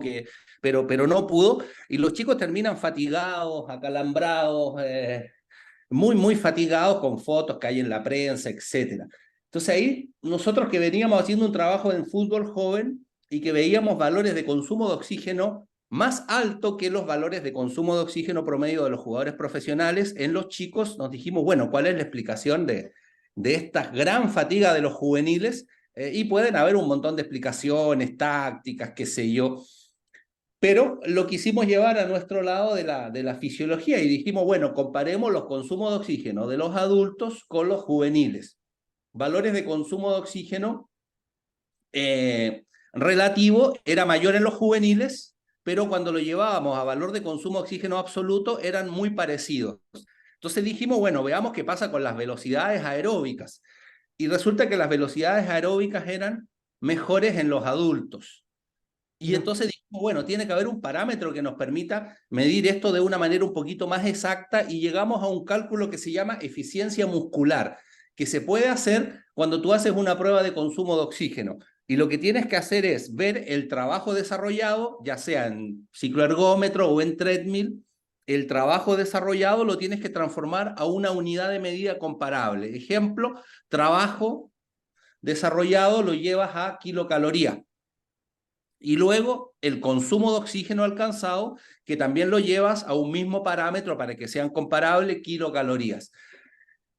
pero no pudo, y los chicos terminan fatigados, acalambrados, muy, muy fatigados, con fotos que hay en la prensa, etc. Entonces ahí nosotros, que veníamos haciendo un trabajo en fútbol joven y que veíamos valores de consumo de oxígeno más alto que los valores de consumo de oxígeno promedio de los jugadores profesionales, en los chicos nos dijimos, bueno, ¿cuál es la explicación de esta gran fatiga de los juveniles? Y pueden haber un montón de explicaciones, tácticas, qué sé yo, pero lo quisimos llevar a nuestro lado de la fisiología, y dijimos, bueno, comparemos los consumos de oxígeno de los adultos con los juveniles. Valores de consumo de oxígeno relativo era mayor en los juveniles, pero cuando lo llevábamos a valor de consumo de oxígeno absoluto eran muy parecidos. Entonces dijimos, bueno, veamos qué pasa con las velocidades aeróbicas. Y resulta que las velocidades aeróbicas eran mejores en los adultos. Y entonces dijimos, bueno, tiene que haber un parámetro que nos permita medir esto de una manera un poquito más exacta, y llegamos a un cálculo que se llama eficiencia muscular, que se puede hacer cuando tú haces una prueba de consumo de oxígeno. Y lo que tienes que hacer es ver el trabajo desarrollado, ya sea en cicloergómetro o en treadmill. El trabajo desarrollado lo tienes que transformar a una unidad de medida comparable. Ejemplo, trabajo desarrollado lo llevas a kilocalorías. Y luego el consumo de oxígeno alcanzado, que también lo llevas a un mismo parámetro para que sean comparables, kilocalorías.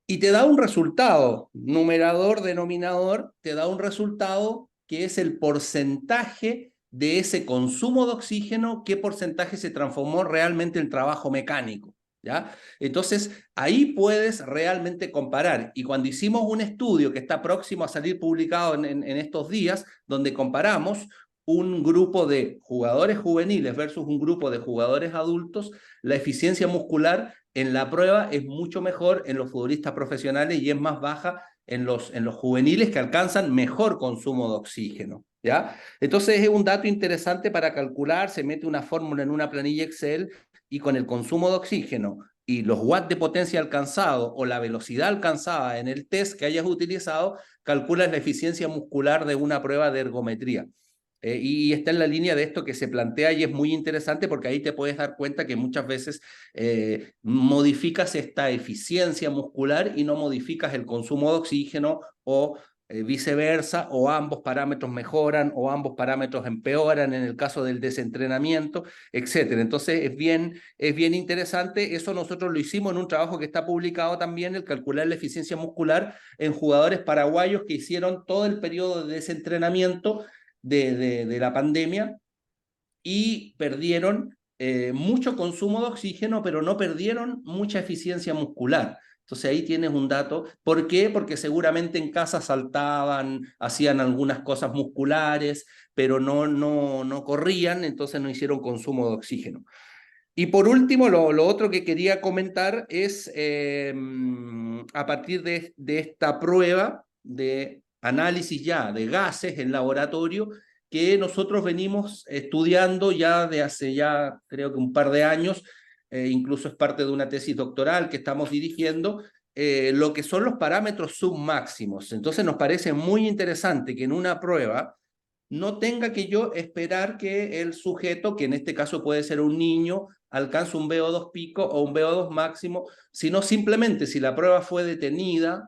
Y te da un resultado, numerador, denominador, te da un resultado que es el porcentaje de ese consumo de oxígeno, qué porcentaje se transformó realmente en trabajo mecánico, ¿ya? Entonces, ahí puedes realmente comparar. Y cuando hicimos un estudio que está próximo a salir publicado en estos días, donde comparamos un grupo de jugadores juveniles versus un grupo de jugadores adultos, la eficiencia muscular en la prueba es mucho mejor en los futbolistas profesionales y es más baja en los juveniles, que alcanzan mejor consumo de oxígeno, ¿ya? Entonces es un dato interesante para calcular, se mete una fórmula en una planilla Excel y con el consumo de oxígeno y los watts de potencia alcanzado o la velocidad alcanzada en el test que hayas utilizado, calculas la eficiencia muscular de una prueba de ergometría. Y está en la línea de esto que se plantea y es muy interesante porque ahí te puedes dar cuenta que muchas veces modificas esta eficiencia muscular y no modificas el consumo de oxígeno o viceversa, o ambos parámetros mejoran o ambos parámetros empeoran en el caso del desentrenamiento, etc. Entonces es bien interesante. Eso nosotros lo hicimos en un trabajo que está publicado también, el calcular la eficiencia muscular en jugadores paraguayos que hicieron todo el periodo de desentrenamiento de la pandemia y perdieron mucho consumo de oxígeno, pero no perdieron mucha eficiencia muscular. Entonces ahí tienes un dato. ¿Por qué? Porque seguramente en casa saltaban, hacían algunas cosas musculares, pero no corrían, entonces no hicieron consumo de oxígeno. Y por último, lo otro que quería comentar es, a partir de esta prueba de análisis ya de gases en laboratorio, que nosotros venimos estudiando ya de hace ya creo que un par de años, incluso es parte de una tesis doctoral que estamos dirigiendo, lo que son los parámetros submáximos. Entonces nos parece muy interesante que en una prueba no tenga que yo esperar que el sujeto, que en este caso puede ser un niño, alcance un VO2 pico o un VO2 máximo, sino simplemente si la prueba fue detenida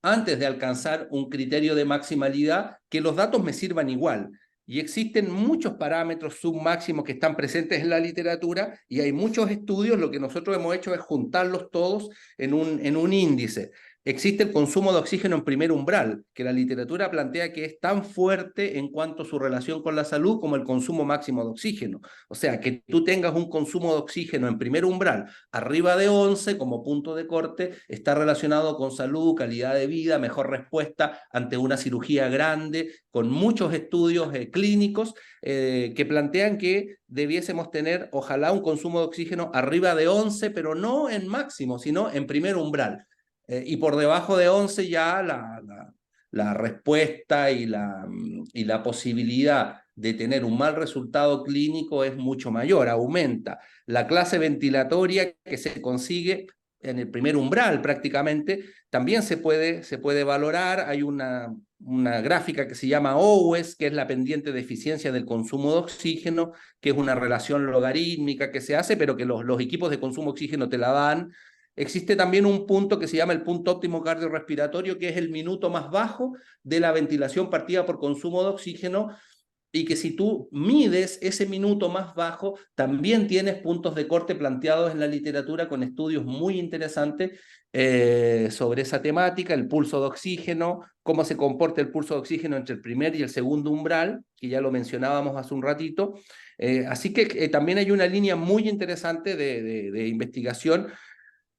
antes de alcanzar un criterio de maximalidad, que los datos me sirvan igual. Y existen muchos parámetros submáximos que están presentes en la literatura y hay muchos estudios. Lo que nosotros hemos hecho es juntarlos todos en un índice. Existe el consumo de oxígeno en primer umbral, que la literatura plantea que es tan fuerte en cuanto a su relación con la salud como el consumo máximo de oxígeno. O sea, que tú tengas un consumo de oxígeno en primer umbral arriba de 11 como punto de corte, está relacionado con salud, calidad de vida, mejor respuesta ante una cirugía grande, con muchos estudios clínicos que plantean que debiésemos tener, ojalá, un consumo de oxígeno arriba de 11, pero no en máximo, sino en primer umbral. Y por debajo de 11 ya la respuesta y la posibilidad de tener un mal resultado clínico es mucho mayor, aumenta. La clase ventilatoria que se consigue en el primer umbral prácticamente también se puede valorar. Hay una gráfica que se llama OWES, que es la pendiente de eficiencia del consumo de oxígeno, que es una relación logarítmica que se hace, pero que los equipos de consumo de oxígeno te la dan. Existe también un punto que se llama el punto óptimo cardiorrespiratorio, que es el minuto más bajo de la ventilación partida por consumo de oxígeno, y que si tú mides ese minuto más bajo, también tienes puntos de corte planteados en la literatura con estudios muy interesantes sobre esa temática, el pulso de oxígeno, cómo se comporta el pulso de oxígeno entre el primer y el segundo umbral, que ya lo mencionábamos hace un ratito. Así que también hay una línea muy interesante de investigación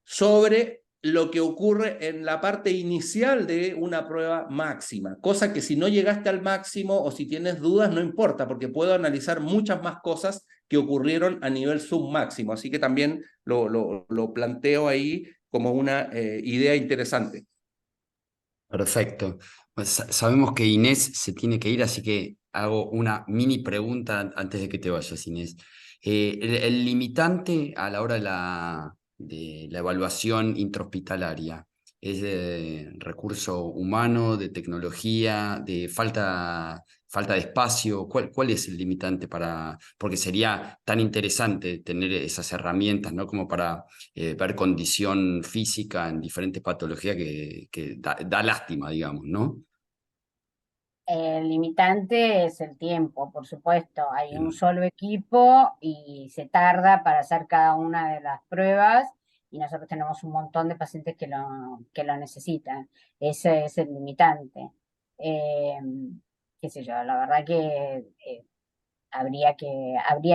sobre lo que ocurre en la parte inicial de una prueba máxima, cosa que si no llegaste al máximo o si tienes dudas no importa, porque puedo analizar muchas más cosas que ocurrieron a nivel submáximo, así que también lo planteo ahí como una idea interesante. Perfecto. Pues sabemos que Inés se tiene que ir, así que hago una mini pregunta antes de que te vayas, Inés. El limitante a la hora de la evaluación intrahospitalaria, ¿es de recurso humano, de tecnología, de falta falta de espacio? ¿Cuál es el limitante para...? Porque sería tan interesante tener esas herramientas, ¿no? Como para ver condición física en diferentes patologías que da lástima, digamos, ¿no? El limitante es el tiempo, por supuesto. Hay un Bien. solo equipo y se tarda para hacer cada una de las pruebas y nosotros tenemos un montón de pacientes que lo necesitan. Ese es el limitante. Eh, Qué sé yo, la verdad que habría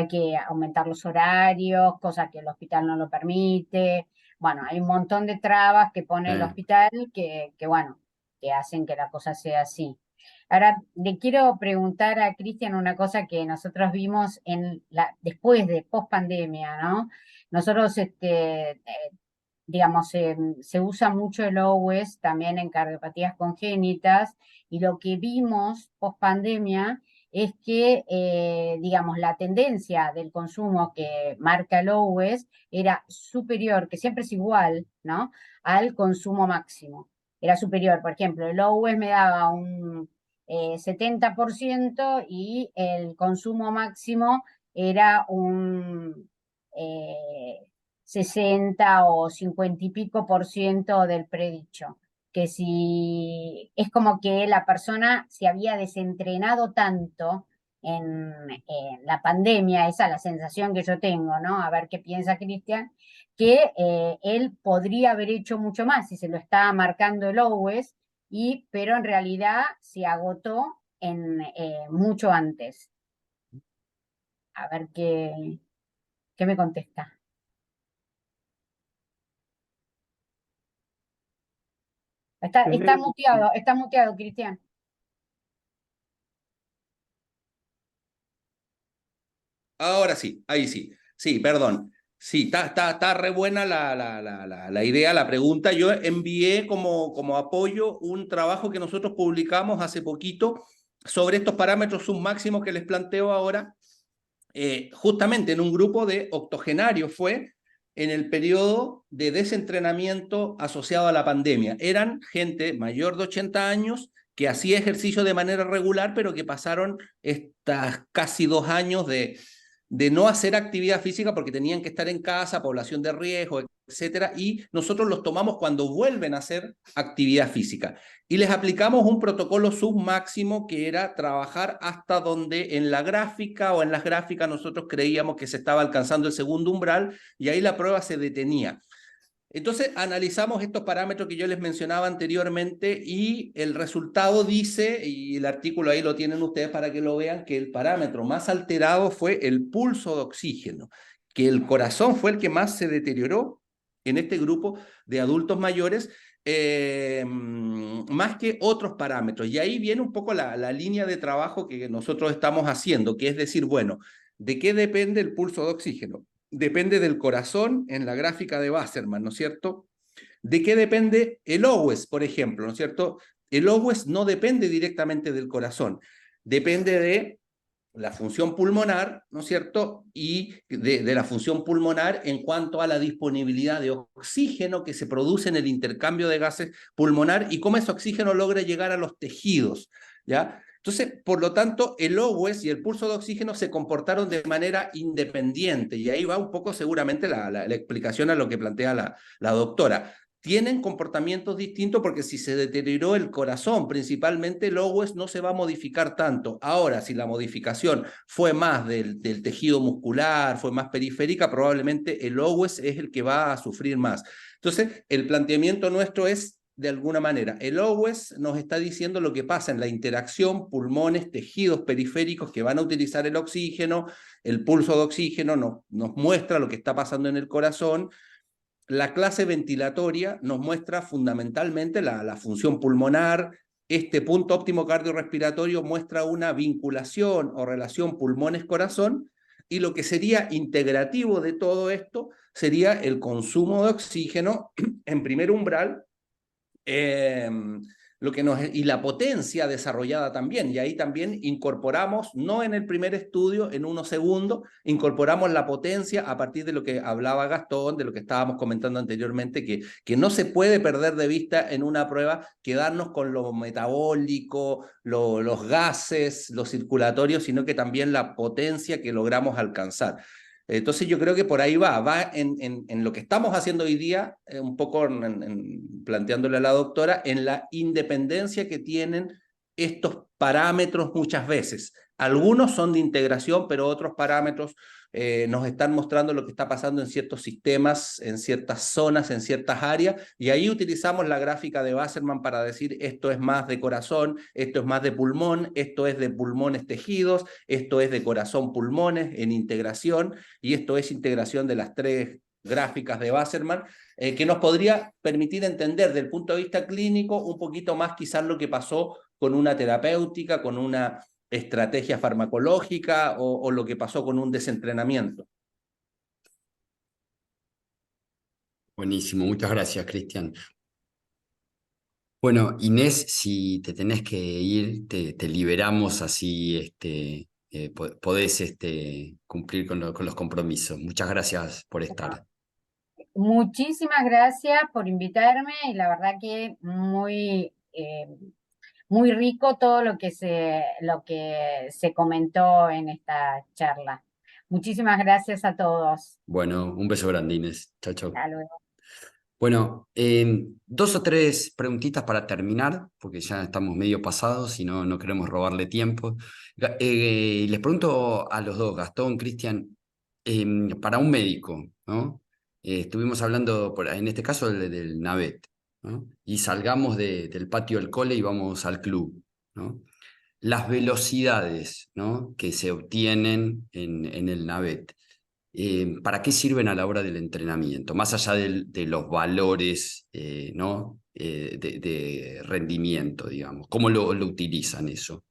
que aumentar los horarios, cosa que el hospital no lo permite. Bueno, hay un montón de trabas que pone el hospital bueno, que hacen que la cosa sea así. Ahora, le quiero preguntar a Cristian una cosa que nosotros vimos después de post pandemia, ¿no? Nosotros, digamos, se usa mucho el OWES también en cardiopatías congénitas y lo que vimos post pandemia es que, digamos, la tendencia del consumo que marca el OWES era superior, que siempre es igual, ¿no? Al consumo máximo. Era superior, por ejemplo, el OWES me daba un 70% y el consumo máximo era un 60 o 50 y pico por ciento del predicho. Que si es como que la persona se había desentrenado tanto en la pandemia, esa es la sensación que yo tengo, ¿no? A ver qué piensa Cristian, que él podría haber hecho mucho más si se lo estaba marcando el OWES, pero en realidad se agotó mucho antes. A ver qué me contesta. Está muteado, Cristian. Ahora sí, ahí sí. Sí, perdón. Sí, está re buena la idea, la pregunta. Yo envié como apoyo un trabajo que nosotros publicamos hace poquito sobre estos parámetros submáximos que les planteo ahora, justamente en un grupo de octogenarios fue en el periodo de desentrenamiento asociado a la pandemia. Eran gente mayor de 80 años que hacía ejercicio de manera regular, pero que pasaron estas casi 2 años de no hacer actividad física porque tenían que estar en casa, población de riesgo, etcétera, y nosotros los tomamos cuando vuelven a hacer actividad física. Y les aplicamos un protocolo submáximo que era trabajar hasta donde en la gráfica o en las gráficas nosotros creíamos que se estaba alcanzando el segundo umbral y ahí la prueba se detenía. Entonces analizamos estos parámetros que yo les mencionaba anteriormente y el resultado dice, y el artículo ahí lo tienen ustedes para que lo vean, que el parámetro más alterado fue el pulso de oxígeno, que el corazón fue el que más se deterioró en este grupo de adultos mayores, más que otros parámetros. Y ahí viene un poco la línea de trabajo que nosotros estamos haciendo, que es decir, bueno, ¿de qué depende el pulso de oxígeno? Depende del corazón en la gráfica de Wasserman, ¿no es cierto? ¿De qué depende el OWES, por ejemplo, ¿no es cierto? El OWES no depende directamente del corazón, depende de la función pulmonar, ¿no es cierto? Y de la función pulmonar en cuanto a la disponibilidad de oxígeno que se produce en el intercambio de gases pulmonar y cómo ese oxígeno logra llegar a los tejidos, ¿ya? Entonces, por lo tanto, el OWES y el pulso de oxígeno se comportaron de manera independiente y ahí va un poco seguramente la explicación a lo que plantea la doctora. Tienen comportamientos distintos porque si se deterioró el corazón, principalmente el OWES no se va a modificar tanto. Ahora, si la modificación fue más del tejido muscular, fue más periférica, probablemente el OWES es el que va a sufrir más. Entonces, el planteamiento nuestro es de alguna manera. El OWES nos está diciendo lo que pasa en la interacción pulmones, tejidos periféricos que van a utilizar el oxígeno, el pulso de oxígeno nos muestra lo que está pasando en el corazón. La clase ventilatoria nos muestra fundamentalmente la función pulmonar. Este punto óptimo cardiorrespiratorio muestra una vinculación o relación pulmones-corazón y lo que sería integrativo de todo esto sería el consumo de oxígeno en primer umbral y la potencia desarrollada también. Y ahí también incorporamos, no en el primer estudio, en uno segundo, incorporamos la potencia a partir de lo que hablaba Gastón, de lo que estábamos comentando anteriormente, que no se puede perder de vista en una prueba quedarnos con lo metabólico, los gases, los circulatorios, sino que también la potencia que logramos alcanzar. Entonces yo creo que por ahí va en lo que estamos haciendo hoy día, un poco planteándole a la doctora, en la independencia que tienen estos parámetros muchas veces. Algunos son de integración, pero otros parámetros nos están mostrando lo que está pasando en ciertos sistemas, en ciertas zonas, en ciertas áreas, y ahí utilizamos la gráfica de Wasserman para decir esto es más de corazón, esto es más de pulmón, esto es de pulmones tejidos, esto es de corazón pulmones en integración, y esto es integración de las 3 gráficas de Wasserman, que nos podría permitir entender desde el punto de vista clínico un poquito más quizás lo que pasó con una terapéutica, con una estrategia farmacológica o lo que pasó con un desentrenamiento. Buenísimo, muchas gracias, Cristian. Bueno, Inés, si te tenés que ir, te liberamos así podés cumplir con los compromisos. Muchas gracias por estar. Muchísimas gracias por invitarme y la verdad que muy rico todo lo que se comentó en esta charla. Muchísimas gracias a todos. Bueno, un beso grande, Inés. Chao, chao. Hasta luego. Bueno, 2 o 3 preguntitas para terminar, porque ya estamos medio pasados y no queremos robarle tiempo. Les pregunto a los dos, Gastón, Cristian, para un médico, ¿no? Estuvimos hablando, en este caso, del NAVET, ¿no? Y salgamos del patio del cole y vamos al club, ¿no? Las velocidades, ¿no?, que se obtienen en el NAVET. ¿Para qué sirven a la hora del entrenamiento? Más allá de los valores ¿no? De rendimiento, digamos. ¿Cómo lo utilizan eso?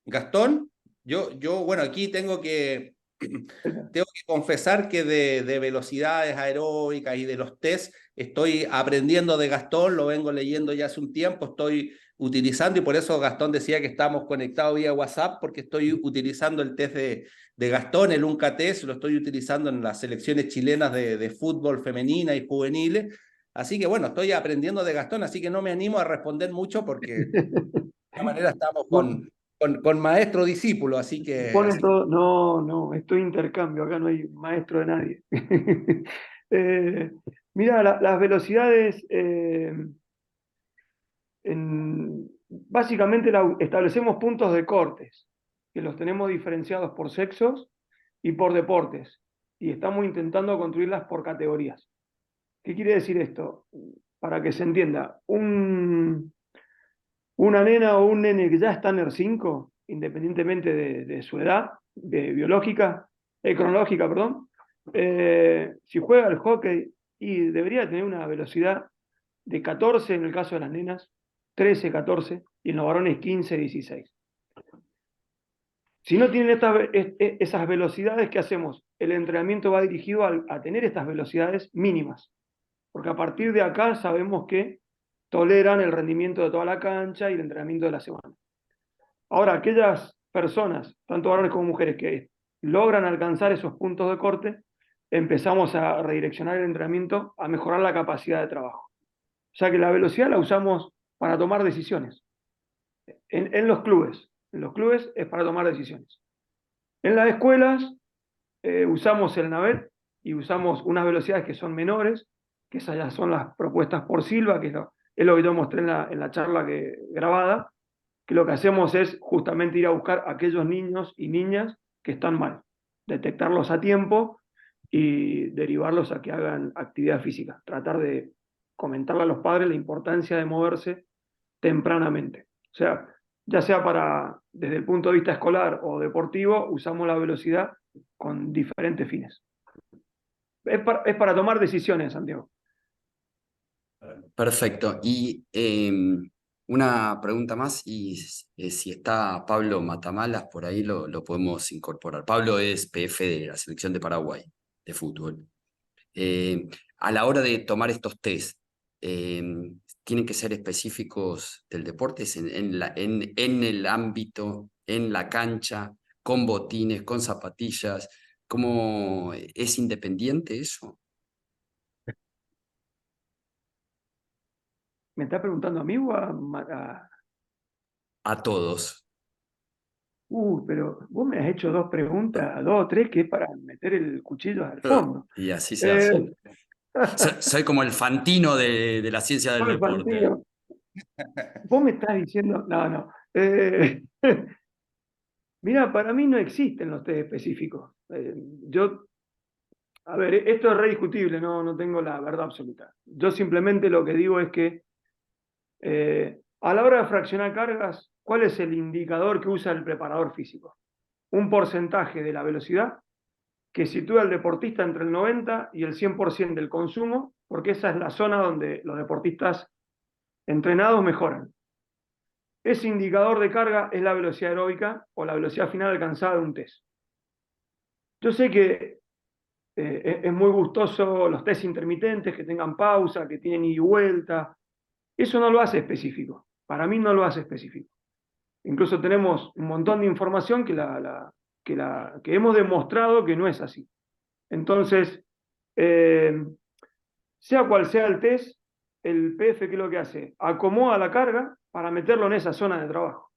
Gastón, bueno, aquí tengo que confesar que de velocidades aeróbicas y de los test estoy aprendiendo de Gastón, lo vengo leyendo ya hace un tiempo, estoy utilizando, y por eso Gastón decía que estamos conectados vía WhatsApp, porque estoy utilizando el test de Gastón, el UNCA test, lo estoy utilizando en las selecciones chilenas de fútbol femenina y juveniles, así que bueno, estoy aprendiendo de Gastón, así que no me animo a responder mucho porque de alguna manera estamos con maestro discípulo, así que... No, esto es intercambio, acá no hay maestro de nadie. Mira, las velocidades, básicamente establecemos puntos de cortes, que los tenemos diferenciados por sexos y por deportes, y estamos intentando construirlas por categorías. ¿Qué quiere decir esto? Para que se entienda, una nena o un nene que ya está en ER5, independientemente de su edad cronológica, perdón, si juega al hockey y debería tener una velocidad de 14 en el caso de las nenas, 13, 14, y en los varones 15, 16. Si no tienen esas velocidades, ¿qué hacemos? El entrenamiento va dirigido a tener estas velocidades mínimas, porque a partir de acá sabemos que toleran el rendimiento de toda la cancha y el entrenamiento de la semana. Ahora, aquellas personas, tanto varones como mujeres, que logran alcanzar esos puntos de corte, empezamos a redireccionar el entrenamiento a mejorar la capacidad de trabajo. O sea que la velocidad la usamos para tomar decisiones. En los clubes es para tomar decisiones. En las escuelas usamos el NAVET y usamos unas velocidades que son menores, que esas ya son las propuestas por Silva, que es lo que yo mostré en la charla grabada, que lo que hacemos es justamente ir a buscar a aquellos niños y niñas que están mal, detectarlos a tiempo y derivarlos a que hagan actividad física, tratar de comentarle a los padres la importancia de moverse tempranamente. O sea, ya sea desde el punto de vista escolar o deportivo, usamos la velocidad con diferentes fines. Es para tomar decisiones, Santiago. Perfecto. Y una pregunta más, y si está Pablo Matamalas por ahí, lo podemos incorporar. Pablo es PF de la selección de Paraguay de fútbol. a la hora de tomar estos test, ¿tienen que ser específicos del deporte? ¿En el ámbito, en la cancha, con botines, con zapatillas? ¿Cómo es independiente eso? ¿Me estás preguntando a mí o A todos. Pero vos me has hecho dos preguntas, dos o tres, que es para meter el cuchillo al fondo. Y así se hace. Eh, Soy como el Fantino de la ciencia del Soy deporte. Fantino. Vos me estás diciendo, no. Mira, para mí no existen los test específicos. A ver, esto es re discutible, no tengo la verdad absoluta. Yo simplemente lo que digo es que a la hora de fraccionar cargas, ¿cuál es el indicador que usa el preparador físico? Un porcentaje de la velocidad que sitúa al deportista entre el 90 y el 100% del consumo, porque esa es la zona donde los deportistas entrenados mejoran. Ese indicador de carga es la velocidad aeróbica o la velocidad final alcanzada de un test. Yo sé que es muy gustoso los test intermitentes, que tengan pausa, que tienen ida y vuelta. Eso no lo hace específico. Para mí no lo hace específico. Incluso tenemos un montón de información que hemos demostrado que no es así. Entonces, sea cual sea el test, el PF, ¿qué es lo que hace? Acomoda la carga para meterlo en esa zona de trabajo.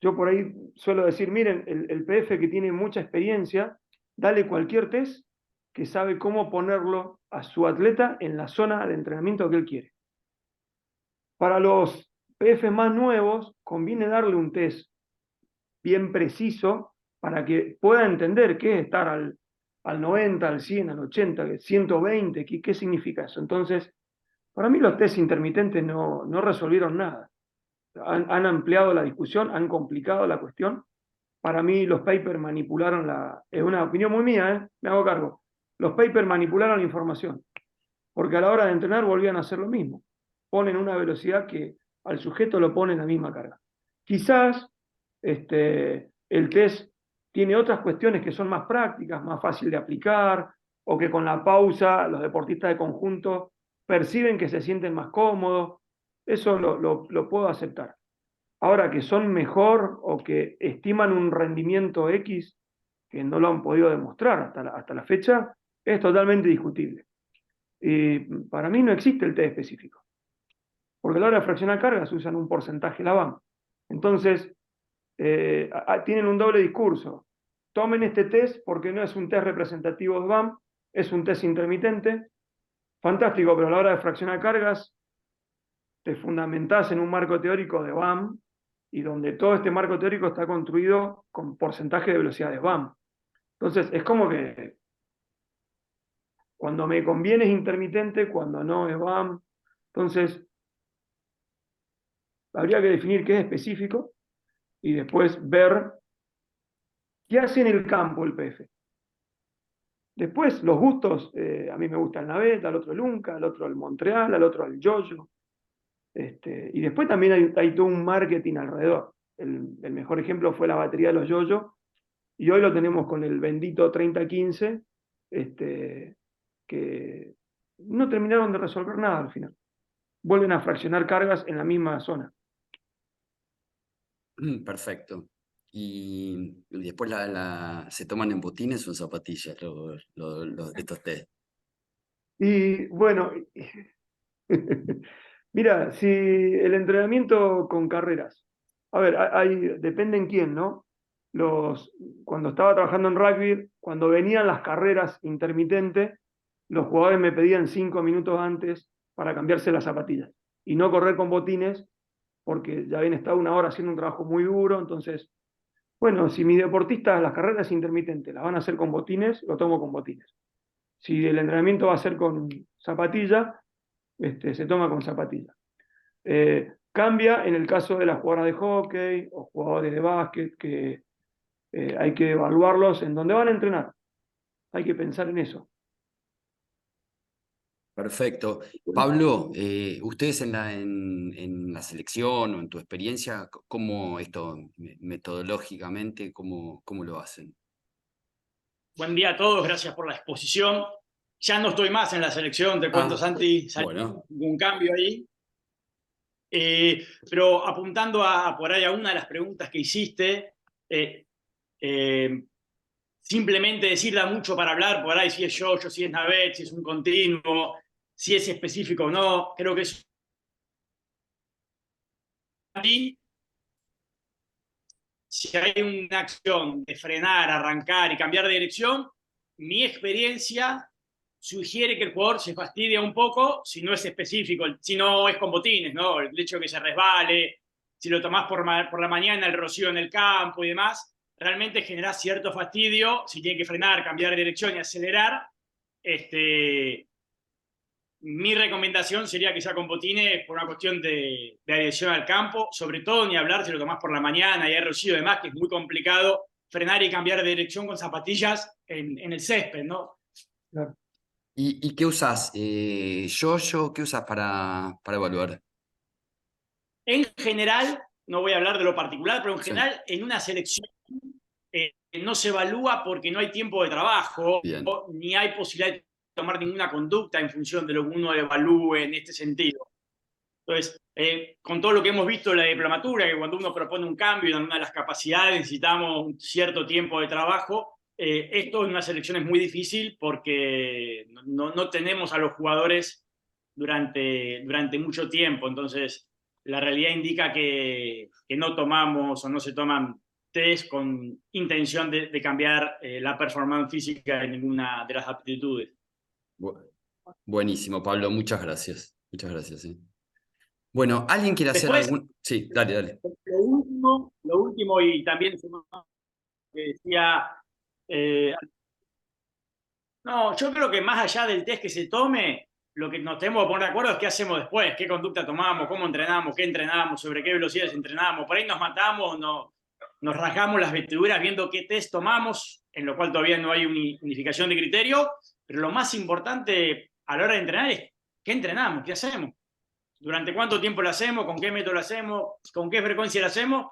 Yo por ahí suelo decir, miren, el PF que tiene mucha experiencia, dale cualquier test que sabe cómo ponerlo a su atleta en la zona de entrenamiento que él quiere. Para los PF más nuevos, conviene darle un test bien preciso para que pueda entender qué es estar al 90, al 100, al 80, 120, qué significa eso. Entonces, para mí los test intermitentes no resolvieron nada. Han ampliado la discusión, han complicado la cuestión. Para mí los papers manipularon es una opinión muy mía, me hago cargo. Los papers manipularon la información, porque a la hora de entrenar volvían a hacer lo mismo. Ponen una velocidad que al sujeto lo pone en la misma carga. Quizás el test tiene otras cuestiones que son más prácticas, más fácil de aplicar, o que con la pausa los deportistas de conjunto perciben que se sienten más cómodos. Eso lo puedo aceptar. Ahora, que son mejor o que estiman un rendimiento X, que no lo han podido demostrar hasta la fecha, es totalmente discutible. Y para mí no existe el test específico, porque a la hora de fraccionar cargas usan un porcentaje la BAM. Entonces, tienen un doble discurso. Tomen este test porque no es un test representativo de BAM, es un test intermitente. Fantástico, pero a la hora de fraccionar cargas, te fundamentás en un marco teórico de BAM, y donde todo este marco teórico está construido con porcentaje de velocidades BAM. Entonces, es como que cuando me conviene es intermitente, cuando no es BAM. Entonces, habría que definir qué es específico y después ver qué hace en el campo el PF. Después, los gustos, a mí me gusta el Navetta, al otro el Unca, al otro el Montreal, al otro el Yoyo. Y después también hay todo un marketing alrededor. El mejor ejemplo fue la batería de los Yoyo, y hoy lo tenemos con el bendito 3015, que no terminaron de resolver nada al final. Vuelven a fraccionar cargas en la misma zona. Perfecto. Y después se toman en botines o en zapatillas estos test. Y bueno, mira, si el entrenamiento con carreras, a ver, depende en quién, ¿no? Cuando estaba trabajando en rugby, cuando venían las carreras intermitentes, los jugadores me pedían 5 minutos antes para cambiarse las zapatillas y no correr con botines, porque ya habían estado una hora haciendo un trabajo muy duro. Entonces, bueno, si mi deportista las carreras intermitentes las van a hacer con botines, lo tomo con botines. Si el entrenamiento va a ser con zapatilla, se toma con zapatilla. Cambia en el caso de las jugadoras de hockey o jugadores de básquet, que hay que evaluarlos en dónde van a entrenar. Hay que pensar en eso. Perfecto. Pablo, ustedes en la selección o en tu experiencia, ¿cómo esto metodológicamente, cómo lo hacen? Buen día a todos, gracias por la exposición. ya no estoy más en la selección, te cuento, Santi, bueno. un cambio ahí. Pero apuntando por ahí a una de las preguntas que hiciste, simplemente decir da mucho para hablar, por ahí si es yo, si es Navet, si es un continuo, si es específico o no, creo que es... Si hay una acción de frenar, arrancar y cambiar de dirección, mi experiencia sugiere que el jugador se fastidia un poco si no es específico, si no es con botines, ¿no? El hecho de que se resbale, si lo tomás por la mañana, el rocío en el campo y demás, realmente genera cierto fastidio si tiene que frenar, cambiar de dirección y acelerar. Mi recomendación sería que sea con botines por una cuestión de adhesión al campo, sobre todo ni hablar si lo tomás por la mañana y hay rocío y demás, que es muy complicado frenar y cambiar de dirección con zapatillas en el césped, ¿no? Claro. ¿Y qué usas? Yo, ¿qué usas para evaluar? En general, no voy a hablar de lo particular, pero en Sí. general en una selección no se evalúa porque no hay tiempo de trabajo, Bien. ni hay posibilidad de tomar ninguna conducta en función de lo que uno evalúe en este sentido. Entonces, con todo lo que hemos visto en la diplomatura, que cuando uno propone un cambio en una de las capacidades necesitamos un cierto tiempo de trabajo, esto en una selección es muy difícil porque no tenemos a los jugadores durante mucho tiempo. Entonces, la realidad indica que no tomamos o no se toman test con intención de cambiar la performance física de ninguna de las aptitudes. Buenísimo, Pablo, muchas gracias. Muchas gracias. Sí. Bueno, ¿alguien quiere hacer Después, algún...? Sí, dale. Lo último y también que decía, no, yo creo que más allá del test que se tome, lo que nos tenemos que poner de acuerdo es qué hacemos después, qué conducta tomamos, cómo entrenamos, qué entrenamos, sobre qué velocidades entrenamos. Por ahí nos matamos, nos rajamos las vestiduras viendo qué test tomamos, en lo cual todavía no hay unificación de criterio, pero lo más importante a la hora de entrenar es qué entrenamos, qué hacemos, durante cuánto tiempo lo hacemos, con qué método lo hacemos, con qué frecuencia lo hacemos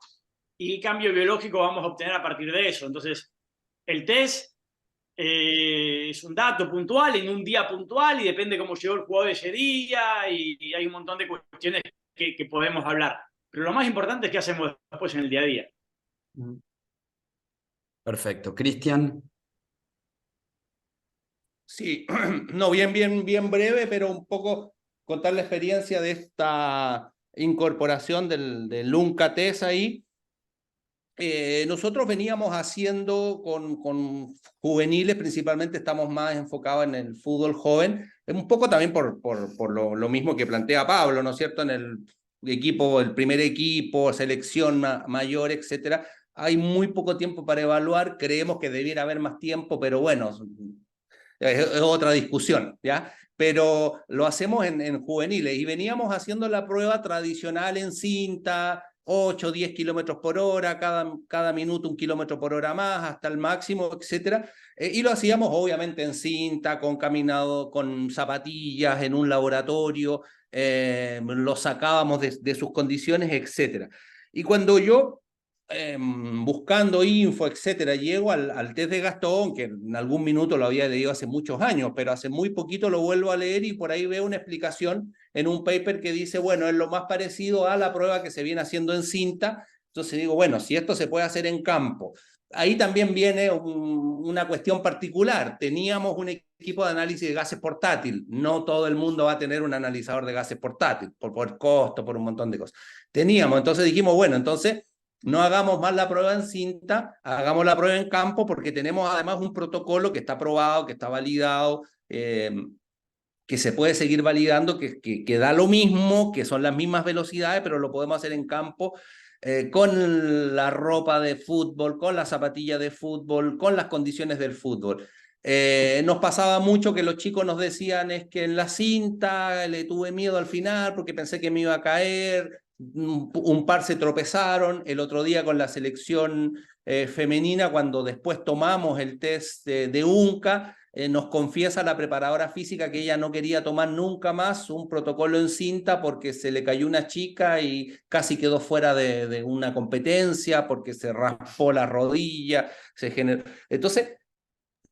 y qué cambio biológico vamos a obtener a partir de eso. Entonces, el test es un dato puntual en un día puntual y depende cómo llegó el jugador ese día y hay un montón de cuestiones que podemos hablar. Pero lo más importante es qué hacemos después en el día a día. Perfecto. Cristian. Sí, no, bien breve, pero un poco contar la experiencia de esta incorporación del Lunca Test ahí. Nosotros veníamos haciendo con juveniles, principalmente estamos más enfocados en el fútbol joven, un poco también por lo mismo que plantea Pablo, ¿no es cierto? En el equipo, el primer equipo, selección mayor, etcétera. Hay muy poco tiempo para evaluar, creemos que debiera haber más tiempo, pero bueno, es otra discusión, ¿ya? Pero lo hacemos en juveniles y veníamos haciendo la prueba tradicional en cinta, 8, 10 kilómetros por hora, cada minuto 1 kilómetro por hora más, hasta el máximo, etcétera. Y lo hacíamos obviamente en cinta, con caminado, con zapatillas, en un laboratorio, lo sacábamos de sus condiciones, etcétera. Y cuando yo buscando info, etcétera, llego al test de Gastón, que en algún minuto lo había leído hace muchos años, pero hace muy poquito lo vuelvo a leer y por ahí veo una explicación en un paper que dice, bueno, es lo más parecido a la prueba que se viene haciendo en cinta. Entonces digo, bueno, si esto se puede hacer en campo. Ahí también viene una cuestión particular. Teníamos un equipo de análisis de gases portátil. No todo el mundo va a tener un analizador de gases portátil, por costo, por un montón de cosas. Teníamos, entonces dijimos, bueno, entonces no hagamos más la prueba en cinta, hagamos la prueba en campo porque tenemos además un protocolo que está aprobado, que está validado, que se puede seguir validando, que da lo mismo, que son las mismas velocidades, pero lo podemos hacer en campo con la ropa de fútbol, con la zapatilla de fútbol, con las condiciones del fútbol. Nos pasaba mucho que los chicos nos decían es que en la cinta le tuve miedo al final porque pensé que me iba a caer, un par se tropezaron, el otro día con la selección femenina, cuando después tomamos el test de UNCA, nos confiesa la preparadora física que ella no quería tomar nunca más un protocolo en cinta porque se le cayó una chica y casi quedó fuera de una competencia porque se raspó la rodilla, se generó. Entonces,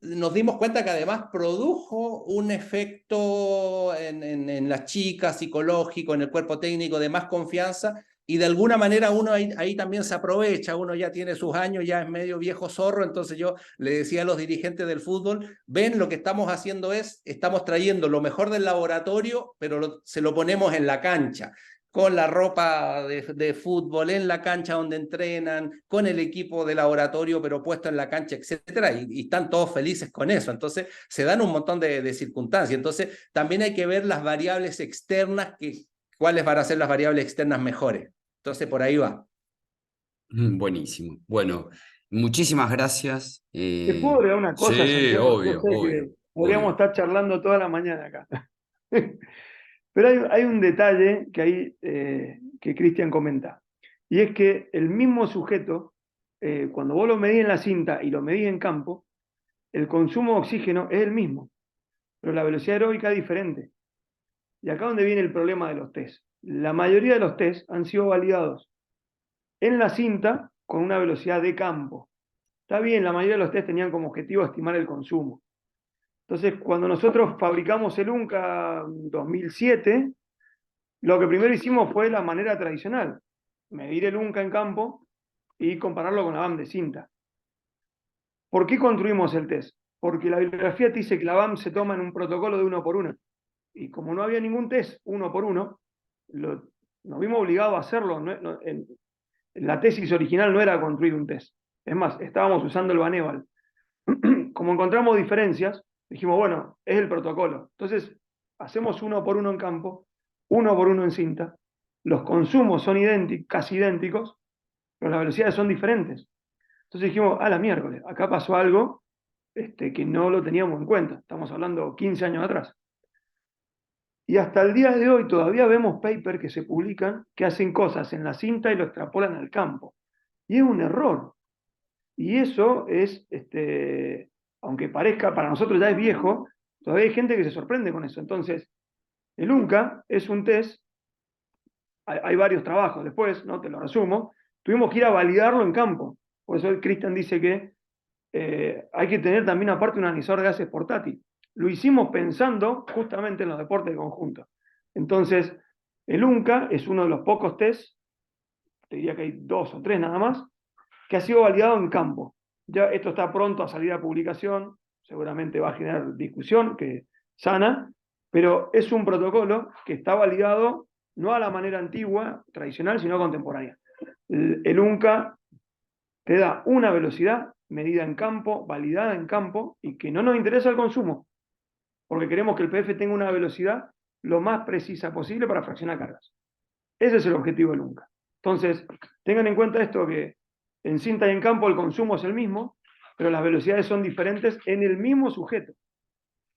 nos dimos cuenta que además produjo un efecto en las chicas, psicológico, en el cuerpo técnico, de más confianza, y de alguna manera uno ahí también se aprovecha, uno ya tiene sus años, ya es medio viejo zorro, entonces yo le decía a los dirigentes del fútbol, ven, lo que estamos haciendo estamos trayendo lo mejor del laboratorio, pero se lo ponemos en la cancha, con la ropa de fútbol, en la cancha donde entrenan, con el equipo de laboratorio, pero puesto en la cancha, etcétera, y están todos felices con eso. Entonces, se dan un montón de circunstancias. Entonces, también hay que ver las variables externas, cuáles van a ser las variables externas mejores. Entonces, por ahí va. Buenísimo. Bueno, muchísimas gracias. ¿Te puedo agregar una cosa, Sí, Santiago? Yo obvio, sé obvio, que podríamos obvio. estar charlando toda la mañana acá. Pero hay un detalle que Cristian comenta, y es que el mismo sujeto, cuando vos lo medís en la cinta y lo medís en campo, el consumo de oxígeno es el mismo, pero la velocidad aeróbica es diferente. Y acá es donde viene el problema de los test. La mayoría de los test han sido validados en la cinta con una velocidad de campo. Está bien, la mayoría de los test tenían como objetivo estimar el consumo. Entonces, cuando nosotros fabricamos el UNCA 2007, lo que primero hicimos fue la manera tradicional, medir el UNCA en campo y compararlo con la BAM de cinta. ¿Por qué construimos el test? Porque la bibliografía te dice que la BAM se toma en un protocolo de 1 por 1. Y como no había ningún test 1 por 1, nos vimos obligados a hacerlo. La tesis original no era construir un test. Es más, estábamos usando el Baneval. Como encontramos diferencias, dijimos, bueno, es el protocolo. Entonces, hacemos 1 por 1 en campo, 1 por 1 en cinta. Los consumos son casi idénticos, pero las velocidades son diferentes. Entonces dijimos, la miércoles, acá pasó algo que no lo teníamos en cuenta. Estamos hablando 15 años atrás. Y hasta el día de hoy todavía vemos papers que se publican que hacen cosas en la cinta y lo extrapolan al campo. Y es un error. Y eso es, aunque parezca, para nosotros ya es viejo, todavía hay gente que se sorprende con eso. Entonces, el UNCA es un test, hay varios trabajos después, ¿no? Te lo resumo, tuvimos que ir a validarlo en campo. Por eso Cristian dice que hay que tener también aparte un analizador de gases portátil. Lo hicimos pensando justamente en los deportes de conjunto. Entonces, el UNCA es uno de los pocos tests, te diría que hay 2 o 3 nada más, que ha sido validado en campo. Ya esto está pronto a salir a publicación, seguramente va a generar discusión que sana, pero es un protocolo que está validado no a la manera antigua, tradicional, sino contemporánea. El UNCA te da una velocidad medida en campo, validada en campo, y que no nos interesa el consumo, porque queremos que el PF tenga una velocidad lo más precisa posible para fraccionar cargas. Ese es el objetivo del UNCA. Entonces, tengan en cuenta esto, que en cinta y en campo el consumo es el mismo, pero las velocidades son diferentes en el mismo sujeto.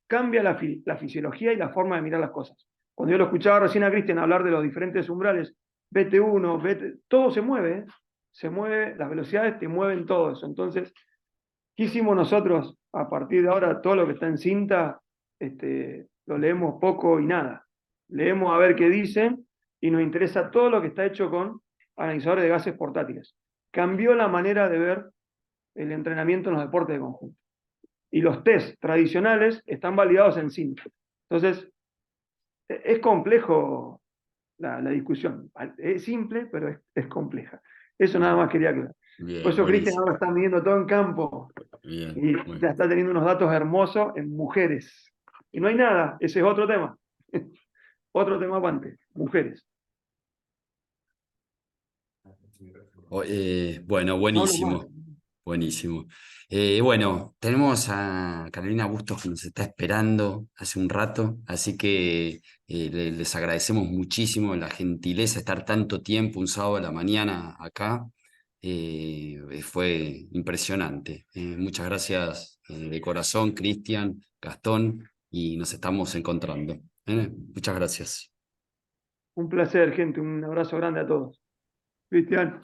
Cambia la fisiología y la forma de mirar las cosas. Cuando yo lo escuchaba recién a Cristian hablar de los diferentes umbrales, BT1, todo se mueve, las velocidades te mueven todo eso. Entonces, ¿qué hicimos nosotros? A partir de ahora, todo lo que está en cinta, lo leemos poco y nada. Leemos a ver qué dicen y nos interesa todo lo que está hecho con analizadores de gases portátiles. Cambió la manera de ver el entrenamiento en los deportes de conjunto. Y los test tradicionales están validados en cinta. Entonces, es complejo la discusión. Es simple, pero es compleja. Eso nada más quería aclarar. Bien, Por eso Cristian buenísimo. ahora está midiendo todo en campo Bien, y bueno. ya está teniendo unos datos hermosos en mujeres. Y no hay nada, ese es otro tema. Otro tema aparte, mujeres. Bueno, No hablo más. buenísimo. Buenísimo. Bueno, tenemos a Carolina Bustos que nos está esperando hace un rato, así que les agradecemos muchísimo la gentileza de estar tanto tiempo, un sábado a la mañana acá. Fue impresionante. Muchas gracias de corazón, Cristian, Gastón, y nos estamos encontrando. Muchas gracias. Un placer, gente. Un abrazo grande a todos. Cristian.